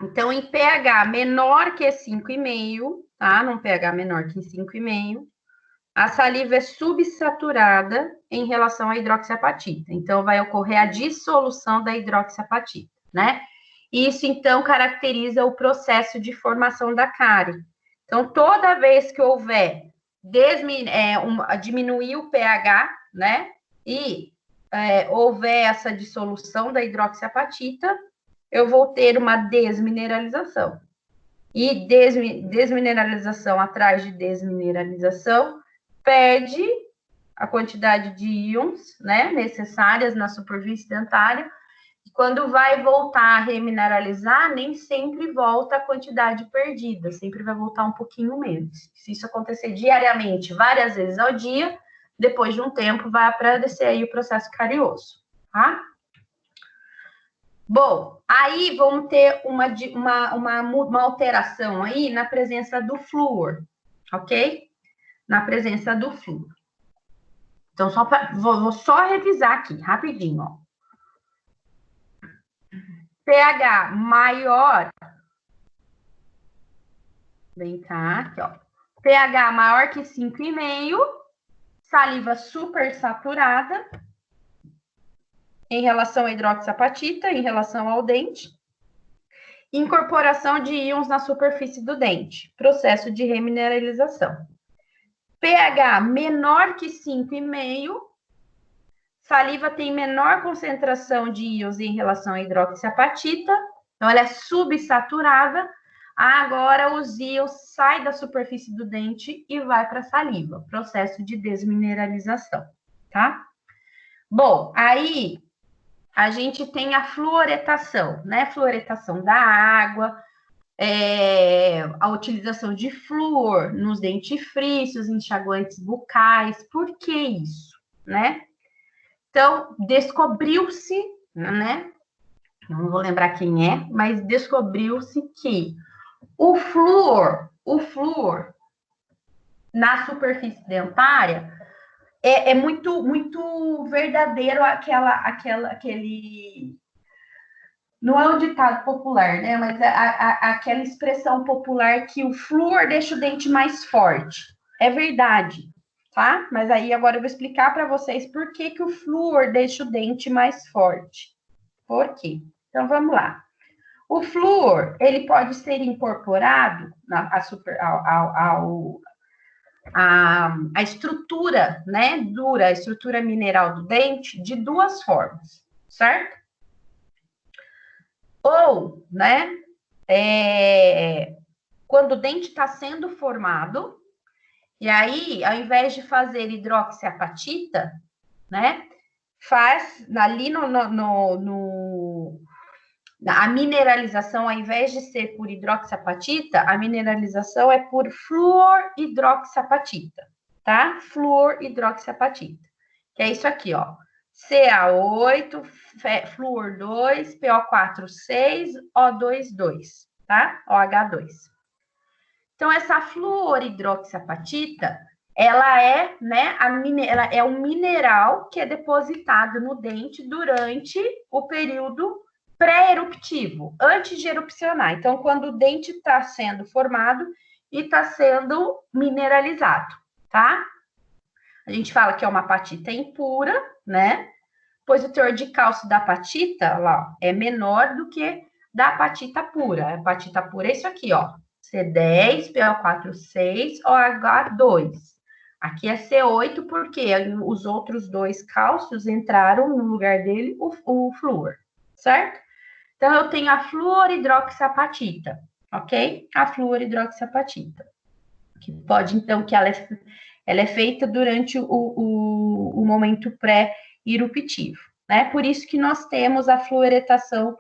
Então, em pH menor que 5,5, tá? Num pH menor que 5,5, a saliva é subsaturada em relação à hidroxiapatita. Então, vai ocorrer a dissolução da hidroxiapatita, né? Isso, então, caracteriza o processo de formação da cárie. Então, toda vez que houver diminuir o pH, né? E houver essa dissolução da hidroxiapatita, eu vou ter uma desmineralização. E desmineralização atrás de desmineralização perde a quantidade de íons, né, necessárias na superfície dentária. E quando vai voltar a remineralizar, nem sempre volta a quantidade perdida, sempre vai voltar um pouquinho menos. Se isso acontecer diariamente, várias vezes ao dia, depois de um tempo vai aparecer aí o processo carioso, tá? Bom, aí vamos ter uma alteração aí na presença do flúor, ok? Na presença do flúor. Então, vou só revisar aqui, rapidinho, ó. pH maior, vem cá, aqui, ó. pH maior que 5,5, saliva super saturada, em relação à hidroxiapatita, em relação ao dente. Incorporação de íons na superfície do dente, processo de remineralização. pH menor que 5,5, saliva tem menor concentração de íons em relação à hidroxiapatita, então ela é subsaturada. Agora os íons saem da superfície do dente e vai para a saliva, processo de desmineralização, tá? Bom, aí a gente tem a fluoretação, né? Fluoretação da água, a utilização de flúor nos dentifrícios, enxaguantes bucais. Por que isso, né? Então, descobriu-se, né? Não vou lembrar quem é, mas descobriu-se que o flúor na superfície dentária é muito, muito verdadeiro aquele... Não é um ditado popular, né? Mas aquela expressão popular que o flúor deixa o dente mais forte. É verdade, tá? Mas aí agora eu vou explicar para vocês por que o flúor deixa o dente mais forte. Por quê? Então, vamos lá. O flúor, ele pode ser incorporado a estrutura, né, dura, a estrutura mineral do dente, de duas formas, certo? Ou, né, quando o dente está sendo formado, e aí, ao invés de fazer hidroxiapatita, né, faz ali a mineralização, ao invés de ser por hidroxiapatita, a mineralização é por fluoridroxiapatita, tá? Fluoridroxiapatita. Que é isso aqui, ó. Ca8, flúor 2, PO4, 6, O2, 2, tá? OH2. Então, essa fluoridroxiapatita, ela é, né, ela é um mineral que é depositado no dente durante o período pré-eruptivo, antes de erupcionar. Então, quando o dente está sendo formado e está sendo mineralizado, tá? A gente fala que é uma apatita impura, né? Pois o teor de cálcio da apatita, lá, é menor do que da apatita pura. A apatita pura é isso aqui, ó. C10, PO4, 6, OH2. Aqui é C8 porque os outros dois cálcios entraram no lugar dele, o flúor, certo? Então, eu tenho a fluoridroxiapatita, ok? A fluoridroxiapatita. Que pode, então, que ela é feita durante o momento pré-eruptivo, né? Por isso que nós temos a fluoretação.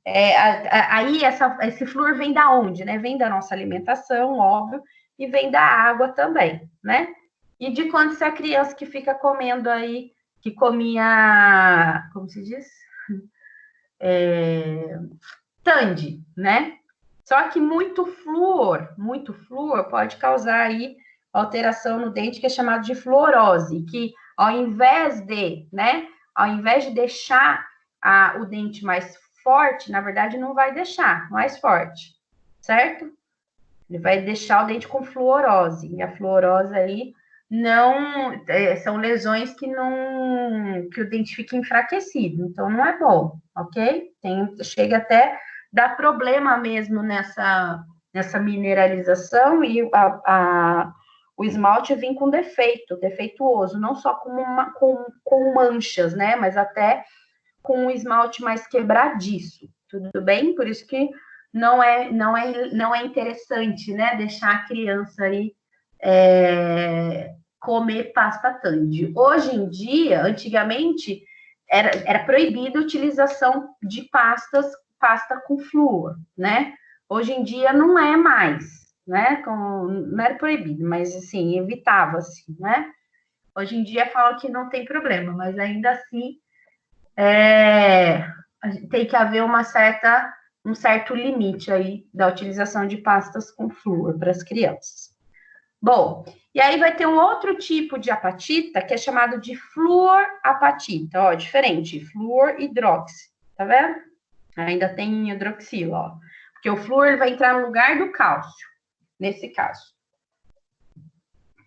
Aí, esse flúor vem da onde, né? Vem da nossa alimentação, óbvio, e vem da água também, né? E de quando essa criança que fica comendo aí, que comia, como se diz? Tandy, né? Só que muito flúor pode causar aí alteração no dente que é chamado de fluorose, que ao invés de deixar o dente mais forte, na verdade não vai deixar mais forte, certo? Ele vai deixar o dente com fluorose, e a fluorose aí não são lesões que o dente fica enfraquecido, então não é bom, ok? Chega até dar problema mesmo nessa mineralização e o esmalte vem com defeituoso, não só com manchas, né? Mas até com um esmalte mais quebradiço, tudo bem? Por isso que não é interessante, né? Deixar a criança aí comer pasta Tandy. Hoje em dia, antigamente, era proibida a utilização de pasta com flúor, né? Hoje em dia não é mais, né? Não era proibido, mas assim, evitava-se, né? Hoje em dia falam que não tem problema, mas ainda assim tem que haver um certo limite aí da utilização de pastas com flúor para as crianças. Bom, e aí vai ter um outro tipo de apatita que é chamado de fluorapatita, ó, diferente, flúor hidroxi, tá vendo? Ainda tem hidroxila, ó, porque o flúor ele vai entrar no lugar do cálcio, nesse caso.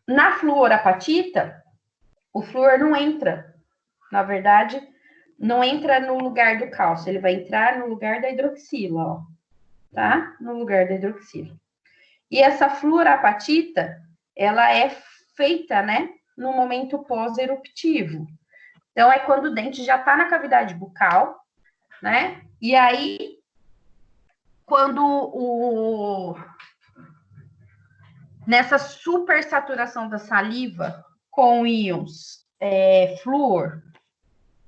Na fluorapatita, o flúor não entra, na verdade, não entra no lugar do cálcio, ele vai entrar no lugar da hidroxila, ó, tá? No lugar da hidroxila. E essa fluorapatita, ela é feita, né, no momento pós-eruptivo. Então, é quando o dente já está na cavidade bucal, né? E aí, quando nessa supersaturação da saliva com íons flúor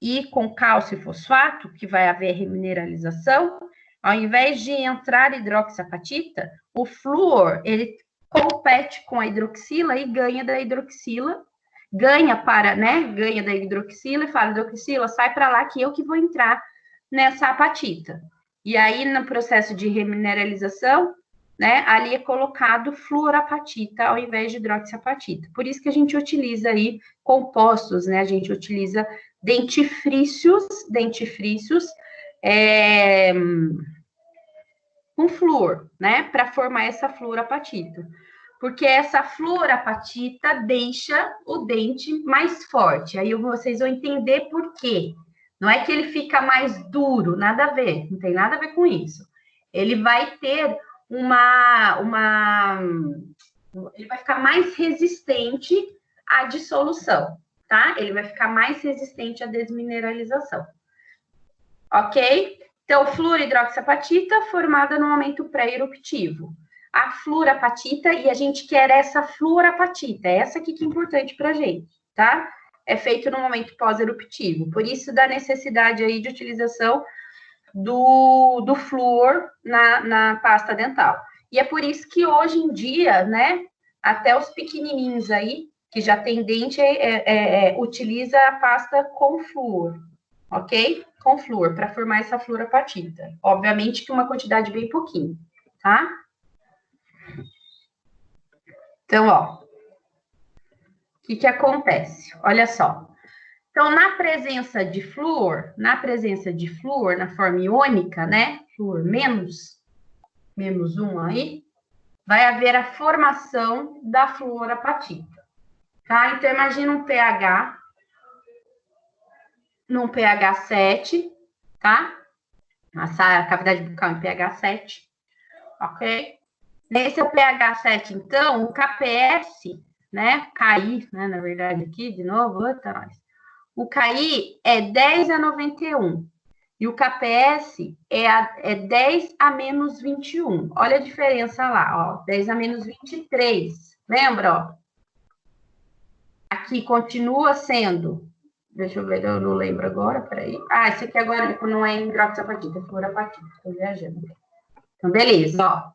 e com cálcio e fosfato, que vai haver remineralização, ao invés de entrar hidroxiapatita, o flúor, ele compete com a hidroxila e ganha da hidroxila, ganha da hidroxila e fala, hidroxila, sai para lá que eu que vou entrar nessa apatita. E aí, no processo de remineralização, né, ali é colocado fluorapatita ao invés de hidroxiapatita. Por isso que a gente utiliza aí compostos, né, a gente utiliza dentifrícios com flúor, né, para formar essa fluorapatita. Porque essa fluorapatita deixa o dente mais forte. Aí vocês vão entender por quê. Não é que ele fica mais duro, nada a ver, não tem nada a ver com isso. Ele vai ter ele vai ficar mais resistente à dissolução, tá? Ele vai ficar mais resistente à desmineralização. Ok? Então, fluoridroxiapatita formada no momento pré-eruptivo. A fluorapatita, e a gente quer essa fluorapatita, essa aqui que é importante pra gente, tá? É feito no momento pós-eruptivo. Por isso, da necessidade aí de utilização do flúor na pasta dental. E é por isso que hoje em dia, né, até os pequenininhos aí, que já tem dente, utiliza a pasta com flúor, ok? Com flúor, para formar essa fluorapatita. Obviamente que uma quantidade bem pouquinho, tá? Então, ó, o que acontece? Olha só. Então, na presença de flúor, na forma iônica, né? Flúor menos 1 aí, vai haver a formação da fluorapatita, tá? Então, imagina um pH, num pH 7, tá? A cavidade bucal em pH 7, ok? Nesse pH 7, então, o KPS, né? KI, né? Na verdade, aqui, de novo, o KI é 10 a 91. E o KPS é 10 a menos 21. Olha a diferença lá, ó. 10 a menos 23. Lembra, ó? Aqui continua sendo. Deixa eu ver, eu não lembro agora, peraí. Ah, esse aqui agora não é hidroxiapatita, é fluorapatita. Estou viajando. Então, beleza, ó.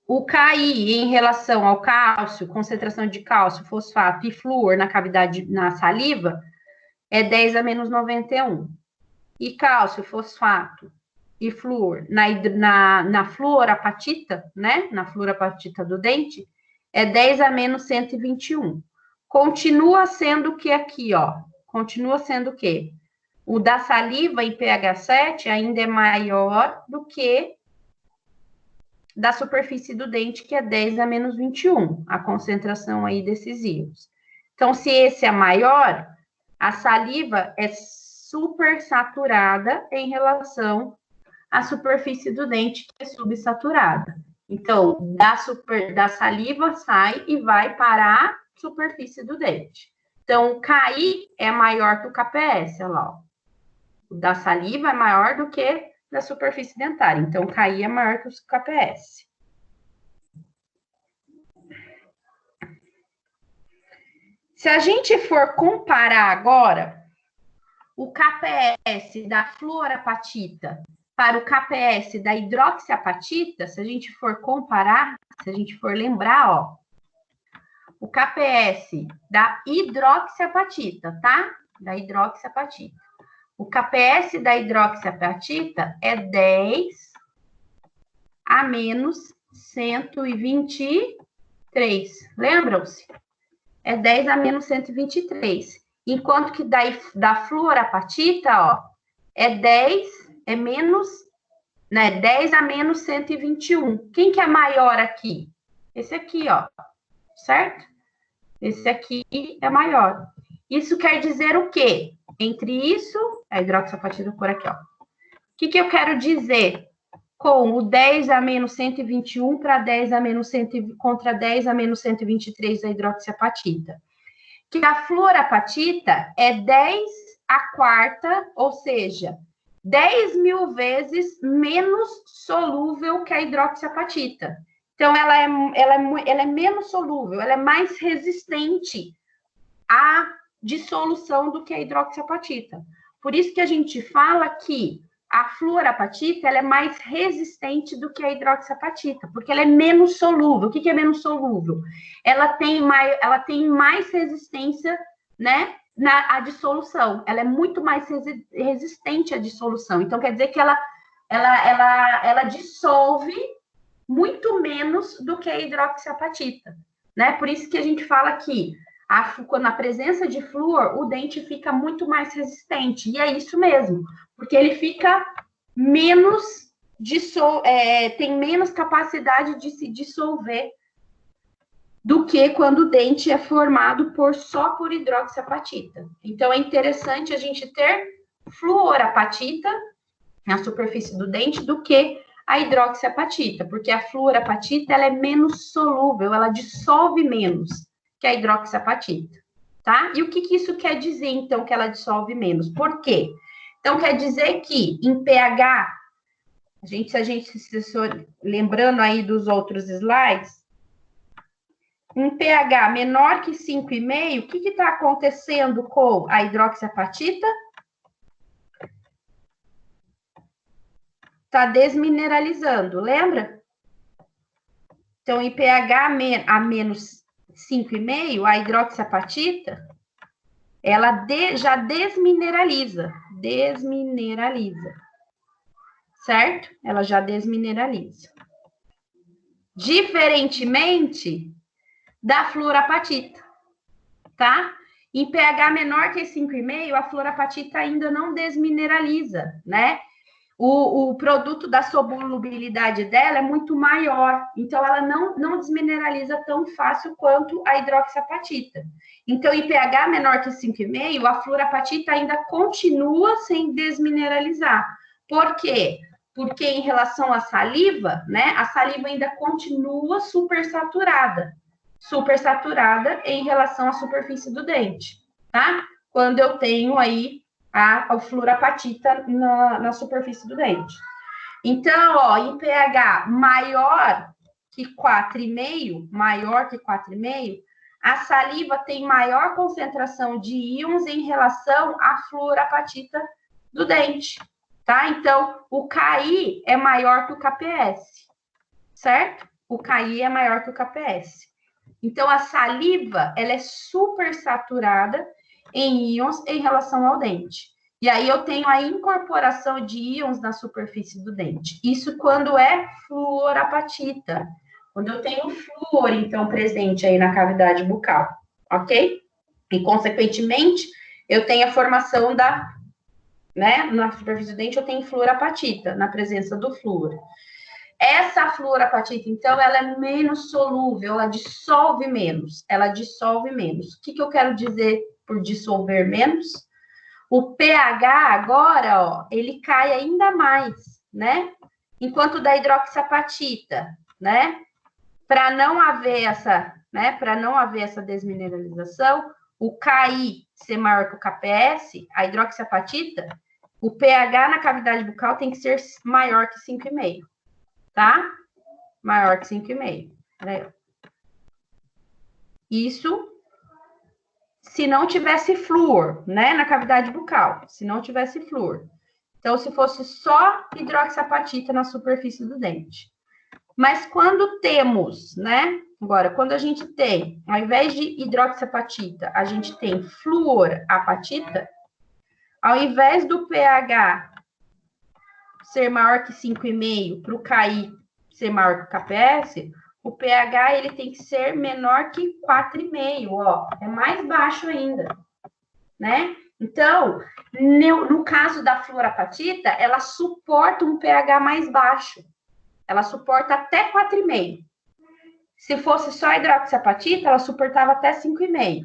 O KI em relação ao cálcio, concentração de cálcio, fosfato e flúor na cavidade, na saliva, é 10 a menos 91. E cálcio, fosfato e flúor na fluorapatita, né? Na fluorapatita do dente, é 10 a menos 121. Continua sendo o que aqui, ó? Continua sendo o quê? O da saliva em pH 7 ainda é maior do que da superfície do dente, que é 10 a menos 21, a concentração aí desses íons. Então, se esse é maior, a saliva é super saturada em relação à superfície do dente, que é subsaturada. Então, da saliva sai e vai para a superfície do dente. Então, o KI é maior que o KPS, olha lá. Ó. O da saliva é maior do que da superfície dentária. Então, o KI é maior que o KPS. Se a gente for comparar agora o KPS da fluorapatita para o KPS da hidroxiapatita, se a gente for comparar, se a gente for lembrar, ó, o KPS da hidroxiapatita, tá? Da hidroxiapatita. O KPS da hidroxiapatita é 10 a menos 123. Lembram-se? É 10 a menos 123. Enquanto que da fluorapatita, ó, é 10, é menos, né? 10 a menos 121. Quem que é maior aqui? Esse aqui, ó. Certo? Esse aqui é maior. Isso quer dizer o quê? Entre isso, a hidroxiapatita por aqui, ó. O que eu quero dizer com o 10 a menos 121 para 10 a menos 100, contra 10 a menos 123 da hidroxiapatita? Que a fluorapatita é 10 a quarta, ou seja, 10 mil vezes menos solúvel que a hidroxiapatita. Então, ela é menos solúvel, ela é mais resistente à dissolução do que a hidroxiapatita. Por isso que a gente fala que a fluorapatita ela é mais resistente do que a hidroxiapatita, porque ela é menos solúvel. O que é menos solúvel? Ela tem mais resistência, né, à dissolução. Ela é muito mais resistente à dissolução. Então, quer dizer que ela dissolve muito menos do que a hidroxiapatita, né? Por isso que a gente fala que na presença de flúor, o dente fica muito mais resistente. E é isso mesmo, porque ele fica menos tem menos capacidade de se dissolver do que quando o dente é formado só por hidroxiapatita. Então, é interessante a gente ter fluorapatita na superfície do dente do que a hidroxiapatita, porque a fluorapatita ela é menos solúvel, ela dissolve menos que a hidroxiapatita, tá? E o que isso quer dizer, então, que ela dissolve menos? Por quê? Então, quer dizer que em pH, se a gente lembrando aí dos outros slides, em pH menor que 5,5, o que está acontecendo com a hidroxiapatita? Está desmineralizando, lembra? Então, em pH a menos 5,5, a hidroxiapatita, ela já desmineraliza. Certo? Ela já desmineraliza. Diferentemente da fluorapatita, tá? Em pH menor que 5,5, a fluorapatita ainda não desmineraliza, né? O produto da solubilidade dela é muito maior, então ela não desmineraliza tão fácil quanto a hidroxiapatita. Então, em pH menor que 5,5, a fluorapatita ainda continua sem desmineralizar. Por quê? Porque em relação à saliva, né, a saliva ainda continua supersaturada em relação à superfície do dente, tá? Quando eu tenho aí a fluorapatita na superfície do dente. Então, ó, em pH maior que 4,5, a saliva tem maior concentração de íons em relação à fluorapatita do dente, tá? Então, o KI é maior que o KPS, certo? O KI é maior que o KPS. Então, a saliva, ela é super saturada em íons em relação ao dente. E aí eu tenho a incorporação de íons na superfície do dente. Isso quando é fluorapatita. Quando eu tenho flúor, então, presente aí na cavidade bucal, ok? E, consequentemente, eu tenho a formação na superfície do dente, eu tenho fluorapatita, na presença do flúor. Essa fluorapatita, então, ela é menos solúvel, ela dissolve menos. O que eu quero dizer por dissolver menos? O pH agora, ó, ele cai ainda mais, né? Enquanto da hidroxiapatita, né? Para não haver essa desmineralização, o KI ser maior que o KPS, a hidroxiapatita, o pH na cavidade bucal tem que ser maior que 5,5. Tá? Maior que 5,5. Isso se não tivesse flúor, né, na cavidade bucal, se não tivesse flúor. Então, se fosse só hidroxiapatita na superfície do dente. Mas quando temos, né, agora, quando a gente tem, ao invés de hidroxiapatita, a gente tem fluorapatita, ao invés do pH ser maior que 5,5 para o KI ser maior que o KPS, o pH ele tem que ser menor que 4,5, ó, é mais baixo ainda, né? Então, no caso da fluorapatita, ela suporta um pH mais baixo. Ela suporta até 4,5. Se fosse só hidroxiapatita, ela suportava até 5,5.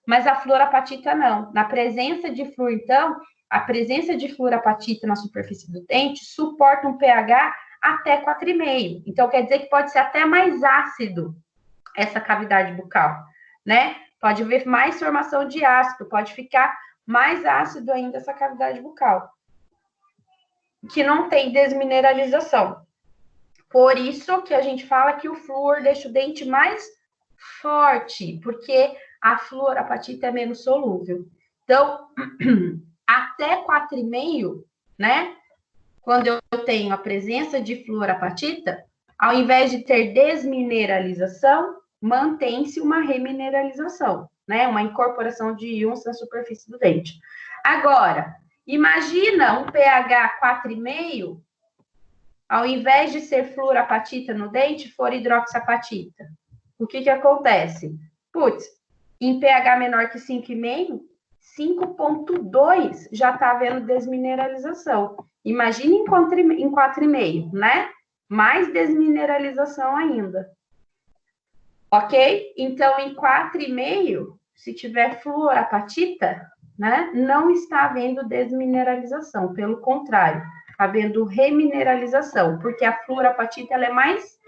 Mas a fluorapatita não. Na presença de flúor, então, a presença de fluorapatita na superfície do dente suporta um pH até 4,5. Então, quer dizer que pode ser até mais ácido essa cavidade bucal, né? Pode haver mais formação de ácido, pode ficar mais ácido ainda essa cavidade bucal, que não tem desmineralização. Por isso que a gente fala que o flúor deixa o dente mais forte, porque a fluorapatita é menos solúvel. Então, até 4,5, né? Quando eu tenho a presença de fluorapatita, ao invés de ter desmineralização, mantém-se uma remineralização, né? Uma incorporação de íons na superfície do dente. Agora, imagina um pH 4,5, ao invés de ser fluorapatita no dente, for hidroxiapatita. O que acontece? Putz, em pH menor que 5,5, 5,2 já está havendo desmineralização. Imagina em 4,5, né? Mais desmineralização ainda. Ok? Então, em 4,5, se tiver fluorapatita, né, não está havendo desmineralização. Pelo contrário, está havendo remineralização, porque a fluorapatita ela é mais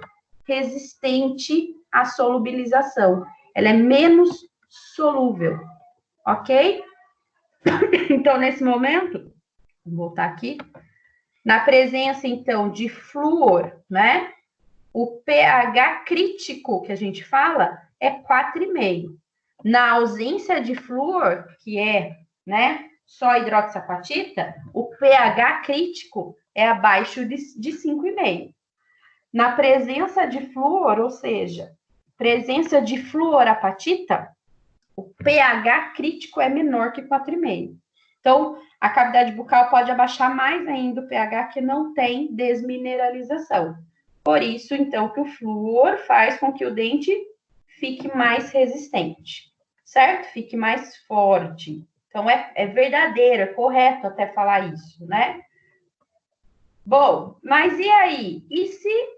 resistente à solubilização. Ela é menos solúvel. Ok? Então, nesse momento, vou voltar aqui. Na presença, então, de flúor, né? O pH crítico que a gente fala é 4,5. Na ausência de flúor, que é, né, só hidroxiapatita, o pH crítico é abaixo de 5,5. Na presença de flúor, ou seja, presença de fluorapatita, o pH crítico é menor que 4,5. Então, a cavidade bucal pode abaixar mais ainda o pH que não tem desmineralização. Por isso, então, que o flúor faz com que o dente fique mais resistente, certo? Fique mais forte. Então, é verdadeiro, é correto até falar isso, né? Bom, mas e aí? E se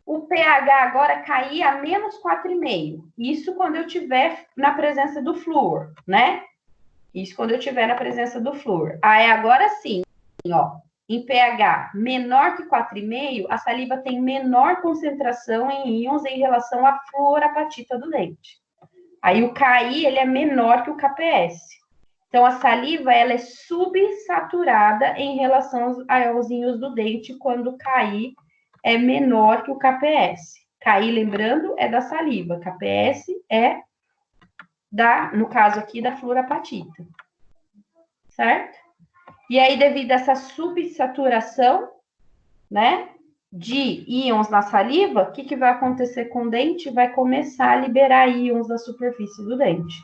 o pH agora cair a menos 4,5? Isso quando eu tiver na presença do flúor, né? Isso quando eu tiver na presença do flúor. Aí, agora sim, ó. Em pH menor que 4,5, a saliva tem menor concentração em íons em relação à fluorapatita do dente. Aí o KI, ele é menor que o KPS. Então, a saliva, ela é subsaturada em relação aos íons do dente quando o KI é menor que o KPS. KI, lembrando, é da saliva. KPS é no caso aqui, da fluorapatita. Certo? E aí, devido a essa subsaturação, né, de íons na saliva, o que vai acontecer com o dente? Vai começar a liberar íons na superfície do dente.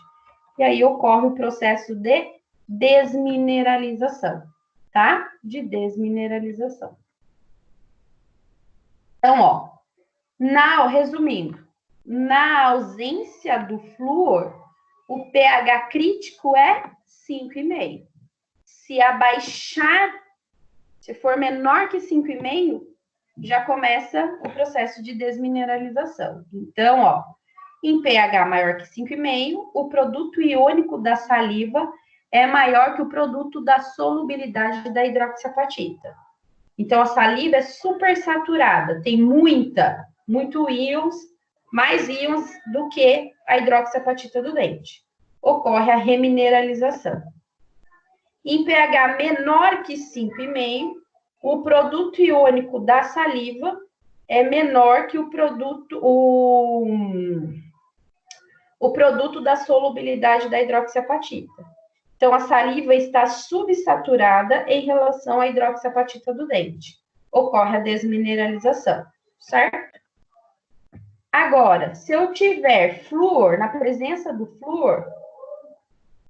E aí ocorre o processo de desmineralização, tá? De desmineralização. Então, ó, resumindo, na ausência do flúor, o pH crítico é 5,5. Se abaixar, se for menor que 5,5, já começa o processo de desmineralização. Então, ó, em pH maior que 5,5, o produto iônico da saliva é maior que o produto da solubilidade da hidroxiapatita. Então, a saliva é super saturada, tem muito íons, mais íons do que a hidroxiapatita do dente. Ocorre a remineralização. Em pH menor que 5,5, o produto iônico da saliva é menor que o o produto da solubilidade da hidroxiapatita. Então, a saliva está subsaturada em relação à hidroxiapatita do dente. Ocorre a desmineralização, certo? Agora, se eu tiver flúor, na presença do flúor,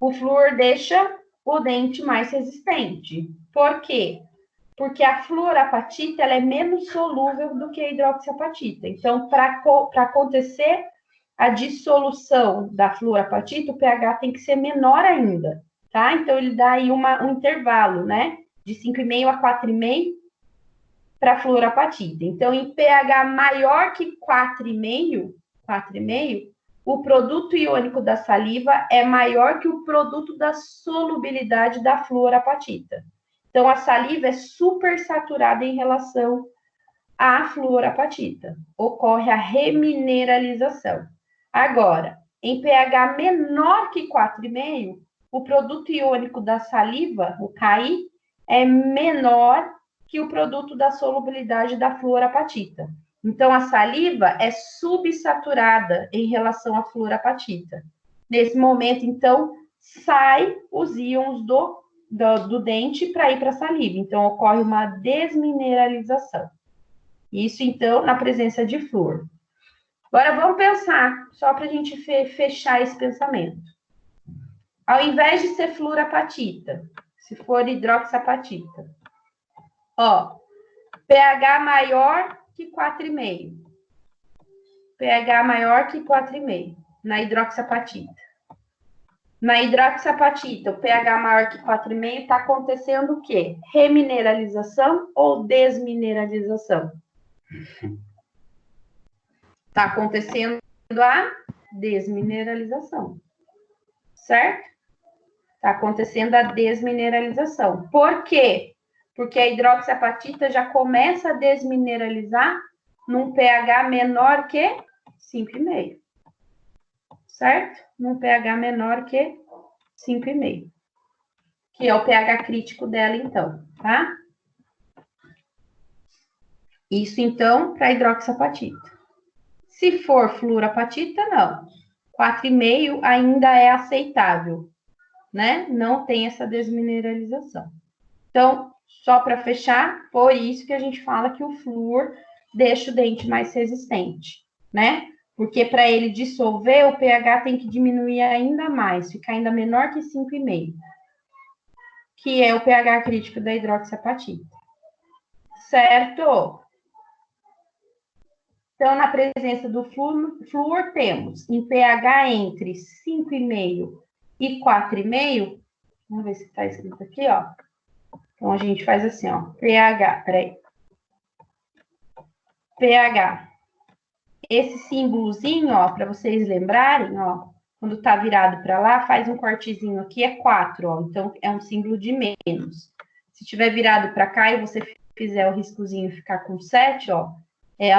o flúor deixa o dente mais resistente. Por quê? Porque a fluorapatita ela é menos solúvel do que a hidroxiapatita. Então, para acontecer a dissolução da fluorapatita, o pH tem que ser menor ainda, tá? Então, ele dá aí um intervalo, né? De 5,5 a 4,5 para a fluorapatita. Então, em pH maior que 4,5, o produto iônico da saliva é maior que o produto da solubilidade da fluorapatita. Então, a saliva é supersaturada em relação à fluorapatita. Ocorre a remineralização. Agora, em pH menor que 4,5, o produto iônico da saliva, o KI, é menor que o produto da solubilidade da fluorapatita. Então, a saliva é subsaturada em relação à fluorapatita. Nesse momento, então, sai os íons do dente para ir para a saliva. Então, ocorre uma desmineralização. Isso, então, na presença de flúor. Agora, vamos pensar, só para a gente fechar esse pensamento. Ao invés de ser fluorapatita, se for hidroxiapatita, ó, pH maior que 4,5. pH maior que 4,5 na hidroxiapatita. Na hidroxiapatita, o pH maior que 4,5 está acontecendo o quê? Remineralização ou desmineralização? Está acontecendo a desmineralização, certo? Está acontecendo a desmineralização. Por quê? Porque a hidroxiapatita já começa a desmineralizar num pH menor que 5,5. Certo? Num pH menor que 5,5. Que é o pH crítico dela, então, tá? Isso, então, para hidroxiapatita. Se for fluorapatita, não. 4,5 ainda é aceitável, né? Não tem essa desmineralização. Então, só para fechar, por isso que a gente fala que o flúor deixa o dente mais resistente, né? Porque para ele dissolver, o pH tem que diminuir ainda mais, ficar ainda menor que 5,5, que é o pH crítico da hidroxiapatita. Certo? Então, na presença do flúor, temos em pH entre 5,5 e 4,5. Vamos ver se está escrito aqui, ó. Então, a gente faz assim, ó. pH, peraí. pH. Esse símbolozinho, ó, para vocês lembrarem, ó, quando tá virado para lá, faz um cortezinho aqui, é 4, ó. Então, é um símbolo de menos. Se tiver virado para cá e você fizer o riscozinho ficar com 7, ó, é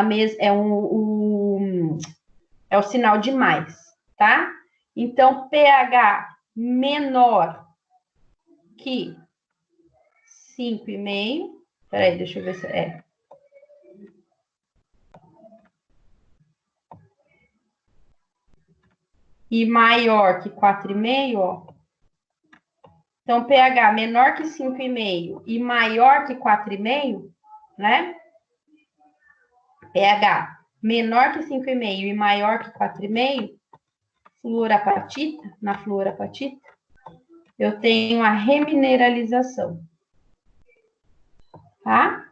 o sinal de mais, tá? Então, pH menor que 5,5. Peraí, deixa eu ver se é. E maior que 4,5, ó. Então, pH menor que 5,5 e maior que 4,5, né? pH menor que 5,5 e maior que 4,5, fluorapatita, na fluorapatita, eu tenho a remineralização. Tá?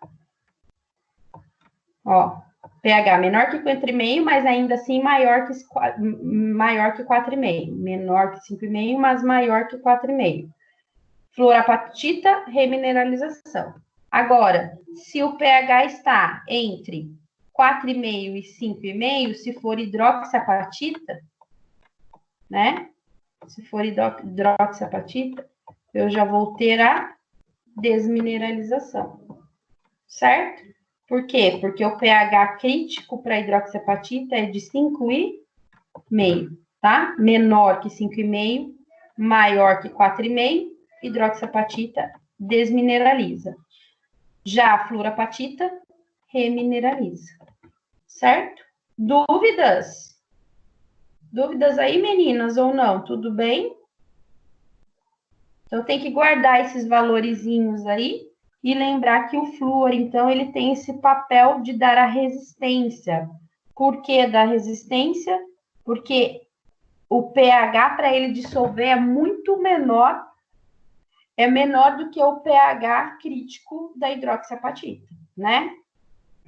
Ó, pH menor que 4,5, mas ainda assim maior que 4,5. Menor que 5,5, mas maior que 4,5. Fluorapatita, remineralização. Agora, se o pH está entre 4,5 e 5,5, se for hidroxiapatita, né? Se for hidroxiapatita, eu já vou ter a desmineralização. Certo? Por quê? Porque o pH crítico para hidroxiapatita é de 5,5, tá? Menor que 5,5, maior que 4,5, hidroxiapatita desmineraliza. Já a fluorapatita remineraliza. Certo? Dúvidas? Dúvidas aí, meninas, ou não? Tudo bem? Então, tem que guardar esses valorizinhos aí e lembrar que o flúor, então, ele tem esse papel de dar a resistência. Por que da resistência? Porque o pH para ele dissolver é muito menor, é menor do que o pH crítico da hidroxiapatita, né?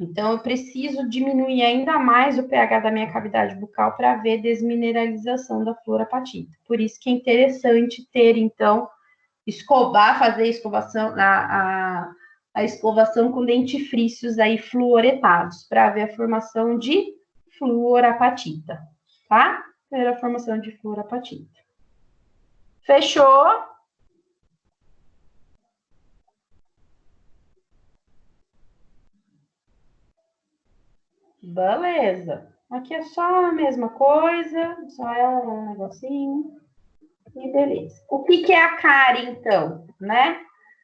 Então, eu preciso diminuir ainda mais o pH da minha cavidade bucal para ver desmineralização da fluorapatita. Por isso que é interessante ter, então, fazer a escovação, a escovação com dentifrícios aí fluoretados, para ver a formação de fluorapatita, tá? Ver a formação de fluorapatita. Fechou? Beleza. Aqui é só a mesma coisa, só é um negocinho. E beleza. O que é a cárie, então, né?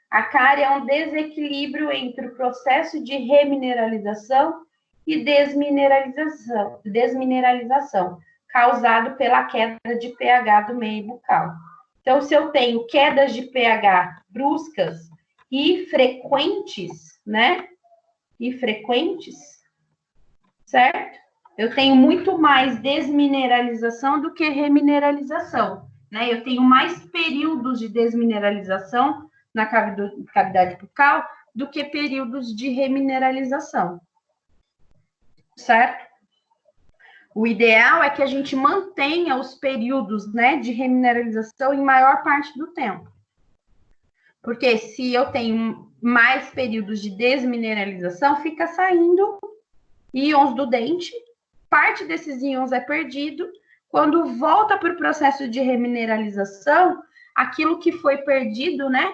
A cárie é um desequilíbrio entre o processo de remineralização e desmineralização causado pela queda de pH do meio bucal. Então, se eu tenho quedas de pH bruscas e frequentes, né? Certo? Eu tenho muito mais desmineralização do que remineralização, né? Eu tenho mais períodos de desmineralização na cavidade bucal do que períodos de remineralização, certo? O ideal é que a gente mantenha os períodos, né, de remineralização em maior parte do tempo. Porque se eu tenho mais períodos de desmineralização, fica saindo íons do dente, parte desses íons é perdido. Quando volta para o processo de remineralização, aquilo que foi perdido, né,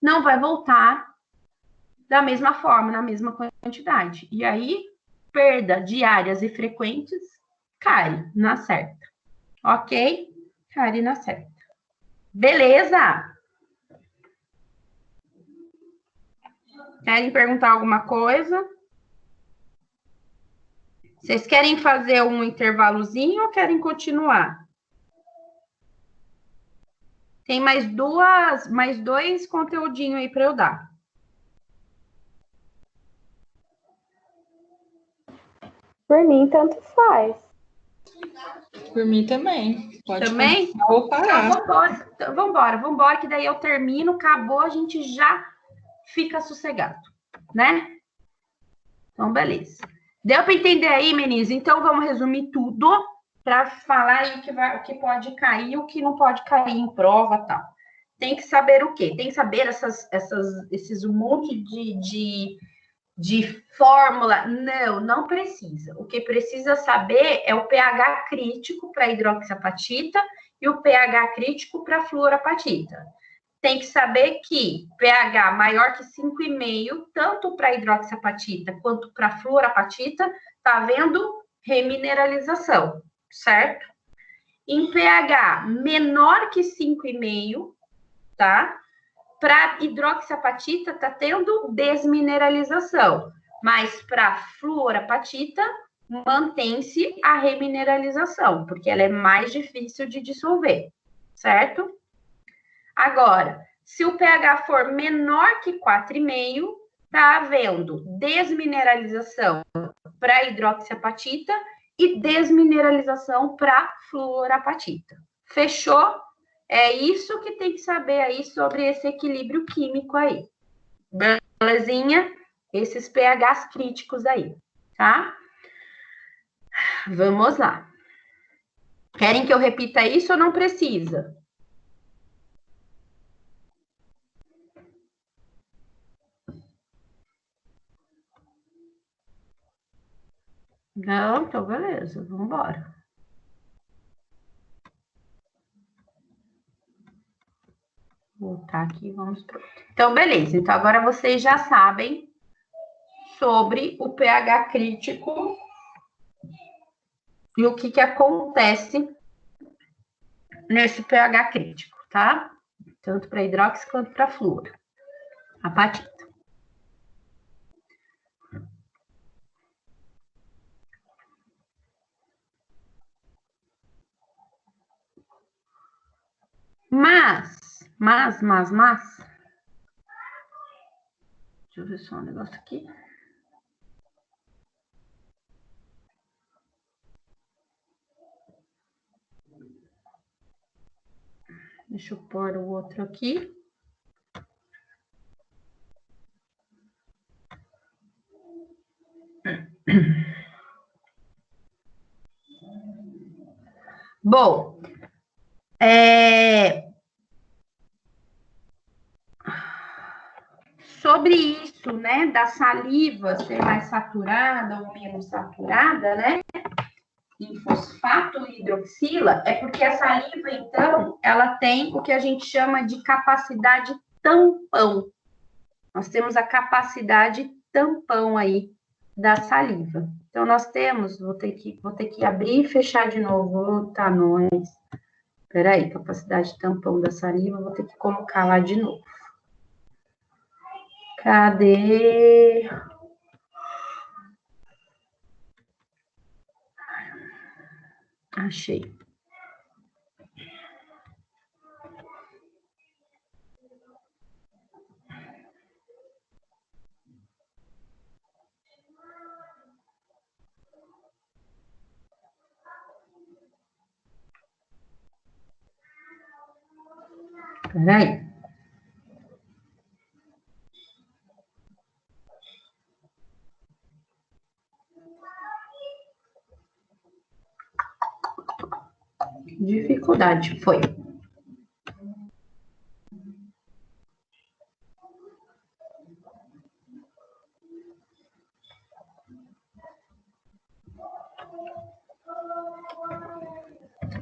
não vai voltar da mesma forma, na mesma quantidade. E aí, perda diárias e frequentes, cai na certa. Ok? Cai na certa. Beleza? Querem perguntar alguma coisa? Vocês querem fazer um intervalozinho ou querem continuar? Tem mais dois conteúdinhos aí para eu dar. Por mim, tanto faz. Por mim também. Pode também? continuar ou parar. Então, vambora, que daí eu termino, acabou, a gente já fica sossegado, né? Então, beleza. Deu para entender aí, meninas? Então, vamos resumir tudo para falar aí o que pode cair e o que não pode cair em prova e tal. Tem que saber o quê? Tem que saber esses um monte de fórmula. Não precisa. O que precisa saber é o pH crítico para hidroxiapatita e o pH crítico para fluorapatita. Tem que saber que pH maior que 5,5, tanto para hidroxiapatita quanto para fluorapatita, está havendo remineralização, certo? Em pH menor que 5,5, tá? Para hidroxiapatita está tendo desmineralização, mas para fluorapatita mantém-se a remineralização, porque ela é mais difícil de dissolver, certo? Agora, se o pH for menor que 4,5, está havendo desmineralização para hidroxiapatita e desmineralização para fluorapatita. Fechou? É isso que tem que saber aí sobre esse equilíbrio químico aí. Belezinha? Esses pHs críticos aí, tá? Vamos lá. Querem que eu repita isso ou não precisa? Não? Então beleza, vamos embora. Vou voltar aqui, vamos pro... Então, beleza. Então, agora vocês já sabem sobre o pH crítico e o que acontece nesse pH crítico, tá? Tanto para hidróxido quanto para flúor. Apatita. Mas. Deixa eu ver só um negócio aqui. Deixa eu pôr o outro aqui. Bom, sobre isso, né, da saliva ser mais saturada ou menos saturada, né, em fosfato e hidroxila, é porque a saliva, então, ela tem o que a gente chama de capacidade tampão. Nós temos a capacidade tampão aí da saliva. Então, nós temos, vou ter que abrir e fechar de novo, tá, nós. Peraí, capacidade tampão da saliva, vou ter que colocar lá de novo. Cadê? Achei. Peraí. Dificuldade, foi.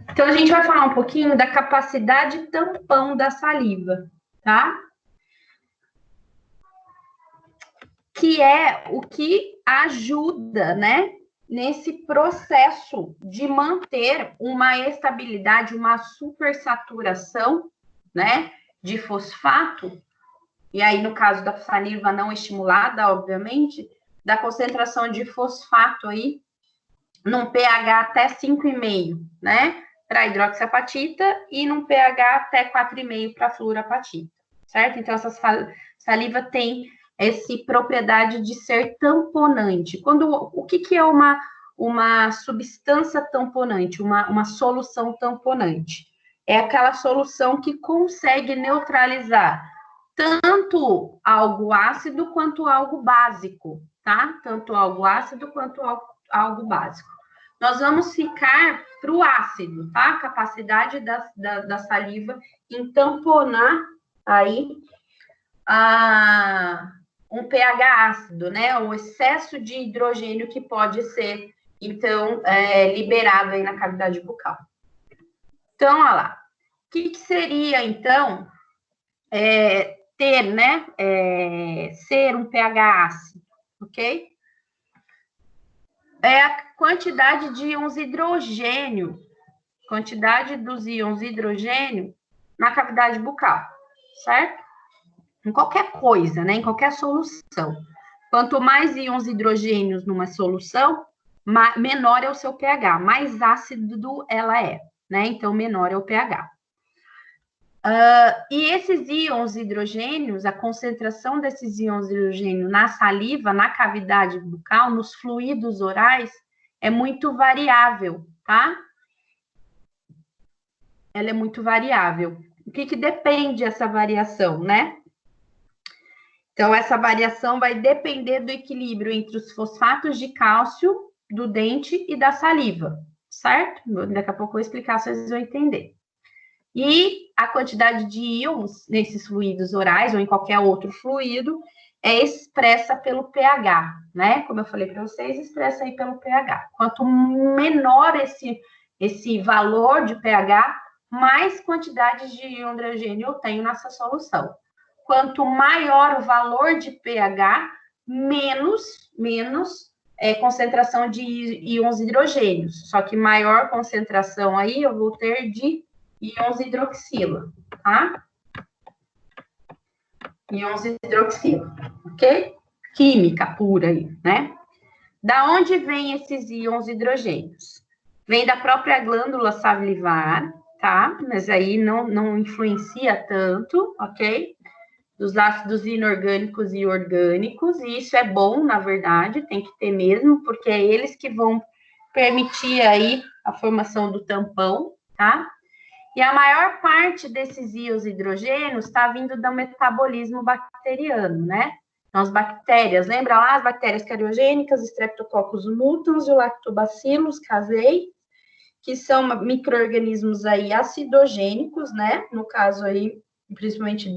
Então, a gente vai falar um pouquinho da capacidade tampão da saliva, tá? Que é o que ajuda, né, nesse processo de manter uma estabilidade, uma supersaturação, né, de fosfato, e aí no caso da saliva não estimulada, obviamente, da concentração de fosfato aí, num pH até 5,5, né, para hidroxiapatita e num pH até 4,5 para fluorapatita, certo? Então, essa saliva tem essa propriedade de ser tamponante. O que é uma substância tamponante, uma solução tamponante? É aquela solução que consegue neutralizar tanto algo ácido quanto algo básico, tá? Tanto algo ácido quanto algo básico. Nós vamos ficar para o ácido, tá? A capacidade da saliva em tamponar aí um pH ácido, né? O excesso de hidrogênio que pode ser, então, liberado aí na cavidade bucal. Então, olha lá. O que seria, então, ter, né? Ser um pH ácido, ok? É a quantidade de íons hidrogênio, quantidade dos íons hidrogênio na cavidade bucal, certo? Em qualquer coisa, né? Em qualquer solução. Quanto mais íons hidrogênios numa solução, menor é o seu pH, mais ácido ela é, né? Então, menor é o pH. E esses íons hidrogênios, a concentração desses íons hidrogênio na saliva, na cavidade bucal, nos fluidos orais, é muito variável, tá? Ela é muito variável. O que depende essa variação, né? Então, essa variação vai depender do equilíbrio entre os fosfatos de cálcio do dente e da saliva, certo? Daqui a pouco eu vou explicar, vocês vão entender. E a quantidade de íons nesses fluidos orais ou em qualquer outro fluido é expressa pelo pH, né? Como eu falei para vocês, expressa aí pelo pH. Quanto menor esse valor de pH, mais quantidade de hidrogênio eu tenho nessa solução. Quanto maior o valor de pH, menos concentração de íons hidrogênios. Só que maior concentração aí eu vou ter de íons hidroxila, tá? Íons hidroxila, ok? Química pura aí, né? Da onde vêm esses íons hidrogênios? Vem da própria glândula salivar, tá? Mas aí não influencia tanto, ok? Dos ácidos inorgânicos e orgânicos, e isso é bom, na verdade, tem que ter mesmo, porque é eles que vão permitir aí a formação do tampão, tá? E a maior parte desses íons hidrogênios está vindo do metabolismo bacteriano, né? Então, as bactérias, lembra lá? As bactérias cariogênicas, Streptococcus mutans e o Lactobacillus casei, que são micro-organismos aí acidogênicos, né? No caso aí, principalmente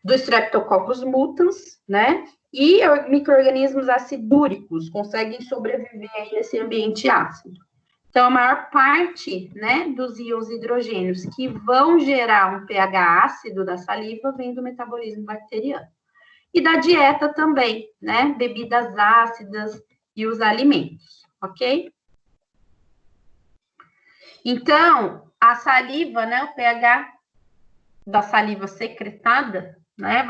do Streptococcus mutans, né? E micro-organismos acidúricos conseguem sobreviver aí nesse ambiente ácido. Então, a maior parte, né, dos íons hidrogênios que vão gerar um pH ácido da saliva vem do metabolismo bacteriano. E da dieta também, né? Bebidas ácidas e os alimentos, ok? Então, a saliva, né, o pH da saliva secretada, né,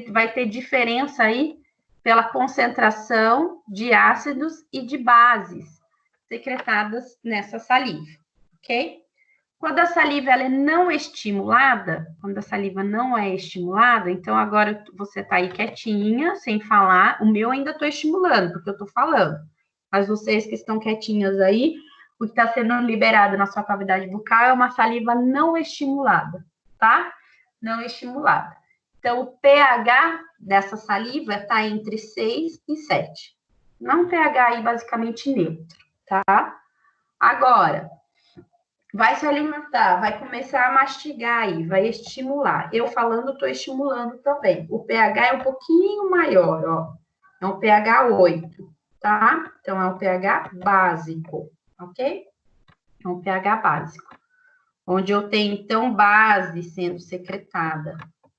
vai ter diferença aí pela concentração de ácidos e de bases secretadas nessa saliva, ok? Quando a saliva ela é não estimulada, quando a saliva não é estimulada, então agora você está aí quietinha, sem falar, o meu ainda estou estimulando, porque eu estou falando, mas vocês que estão quietinhas aí, o que está sendo liberado na sua cavidade bucal é uma saliva não estimulada, tá? Não estimulada. Então, o pH dessa saliva está entre 6 e 7. Não um pH aí basicamente neutro, tá? Agora, vai se alimentar, vai começar a mastigar aí, vai estimular. Eu falando, estou estimulando também. O pH é um pouquinho maior, ó. É um pH 8, tá? Então, é um pH básico, ok? É um pH básico. Onde eu tenho, então, base sendo secretada,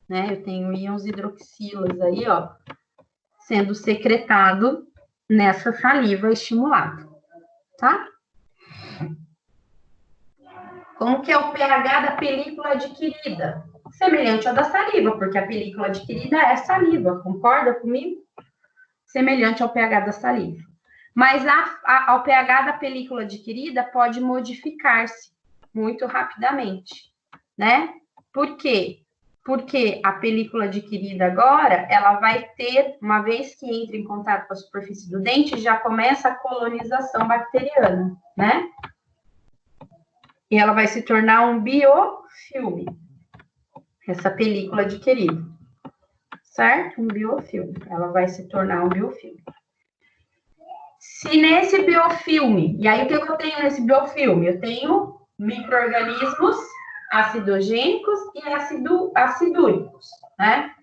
né? Eu tenho íons hidroxilas aí, ó, sendo secretado nessa saliva estimulada, tá? Como que é o pH da película adquirida? Semelhante ao da saliva, porque a película adquirida é saliva, concorda comigo? Semelhante ao pH da saliva. Mas ao pH da película adquirida pode modificar-se muito rapidamente, né? Por quê? Porque a película adquirida agora, ela vai ter, uma vez que entra em contato com a superfície do dente, já começa a colonização bacteriana, né? E ela vai se tornar um biofilme, essa película adquirida, certo? Um biofilme. Ela vai se tornar um biofilme. Se nesse biofilme, e aí o que eu tenho nesse biofilme? Eu tenho micro-organismos acidogênicos e acidúricos, né?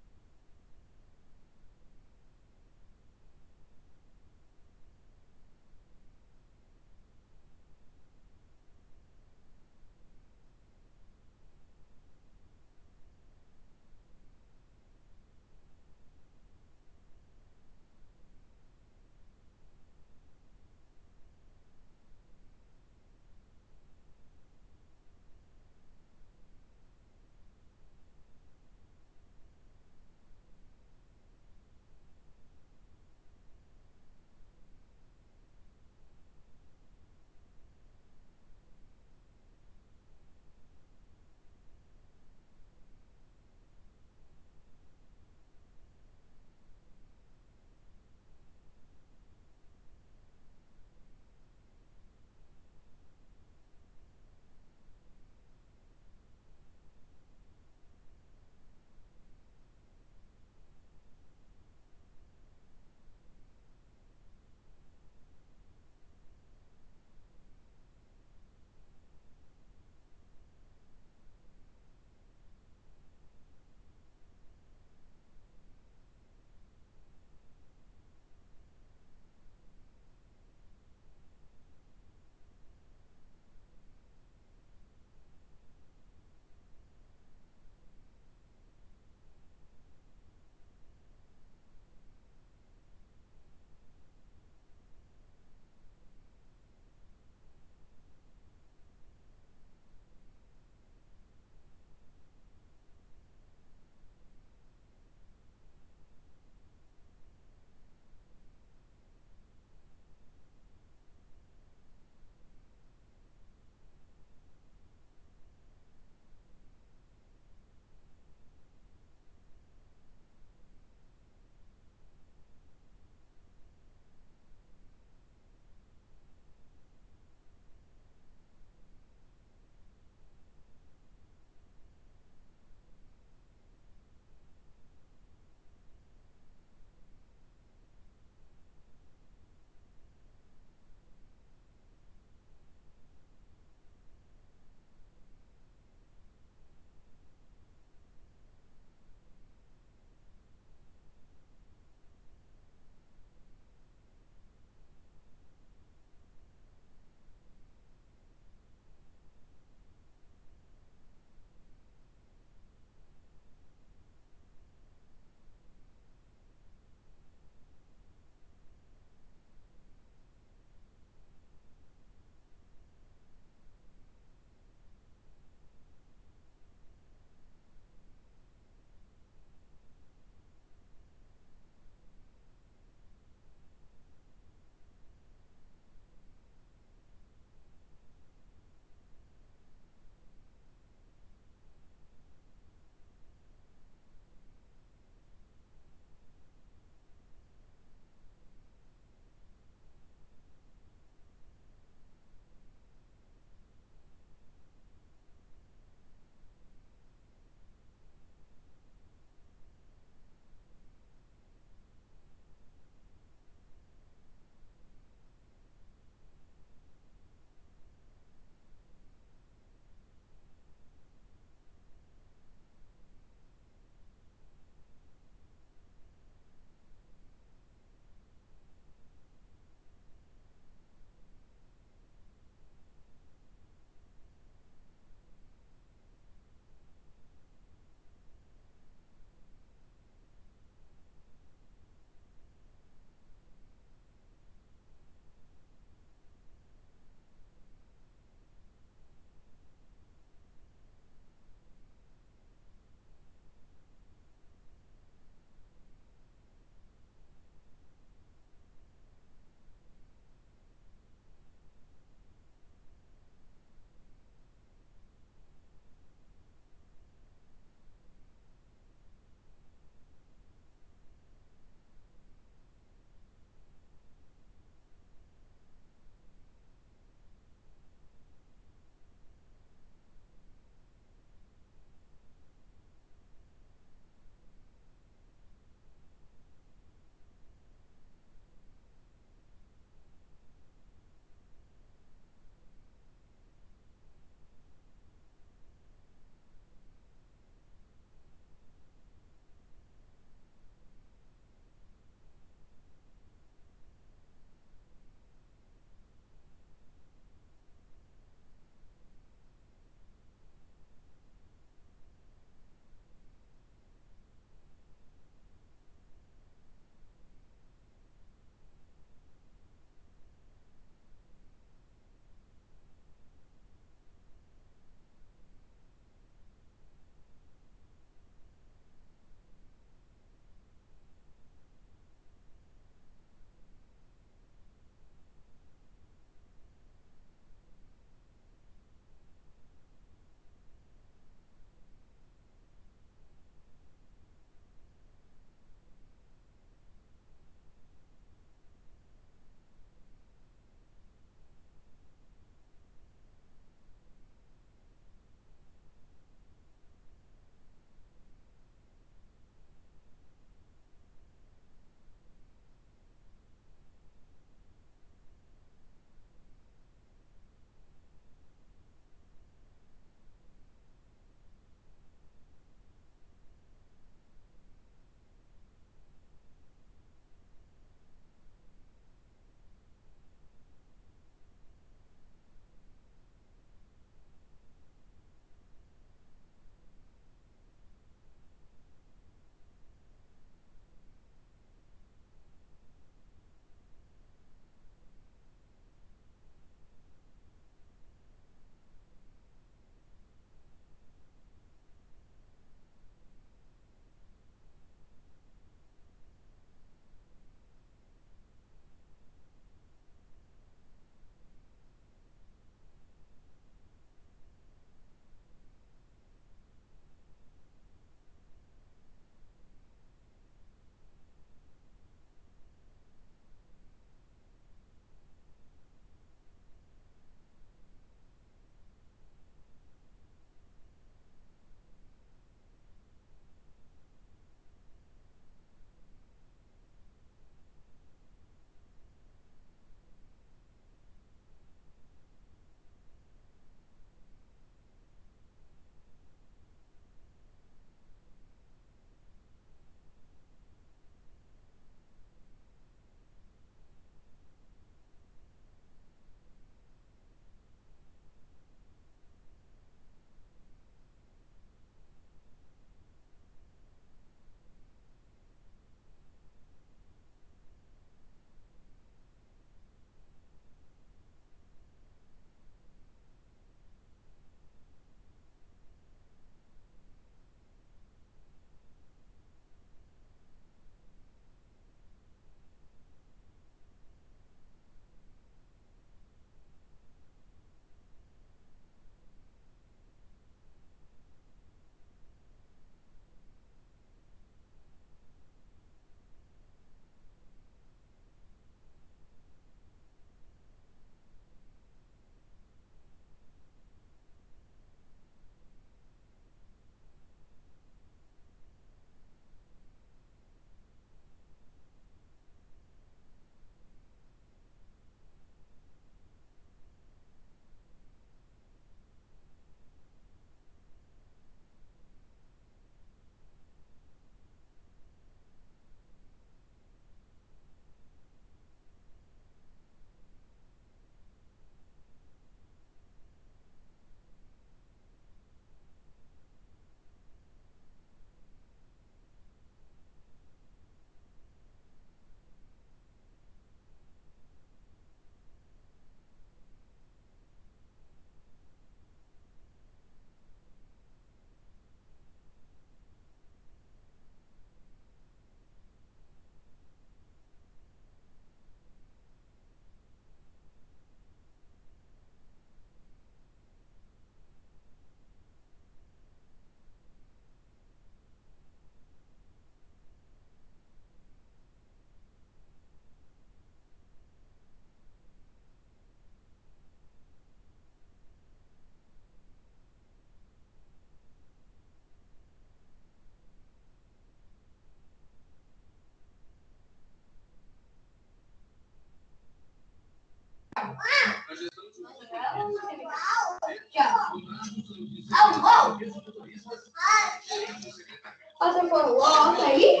Você coloca aí.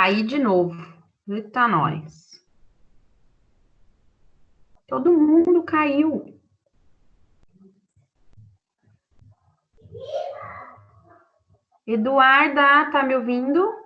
caí de novo. Eita, nós. Todo mundo caiu. Eduarda, tá me ouvindo?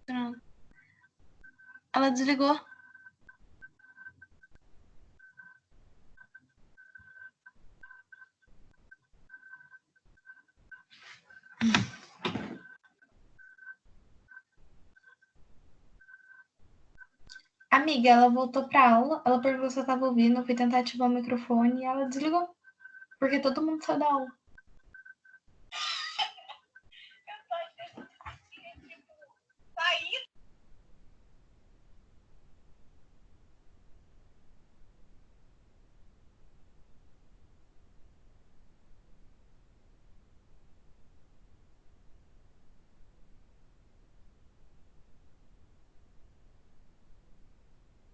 Pronto. Ela desligou. Amiga, ela voltou pra aula, ela perguntou se eu tava ouvindo, eu fui tentar ativar o microfone e ela desligou. Porque todo mundo saiu da aula. Sair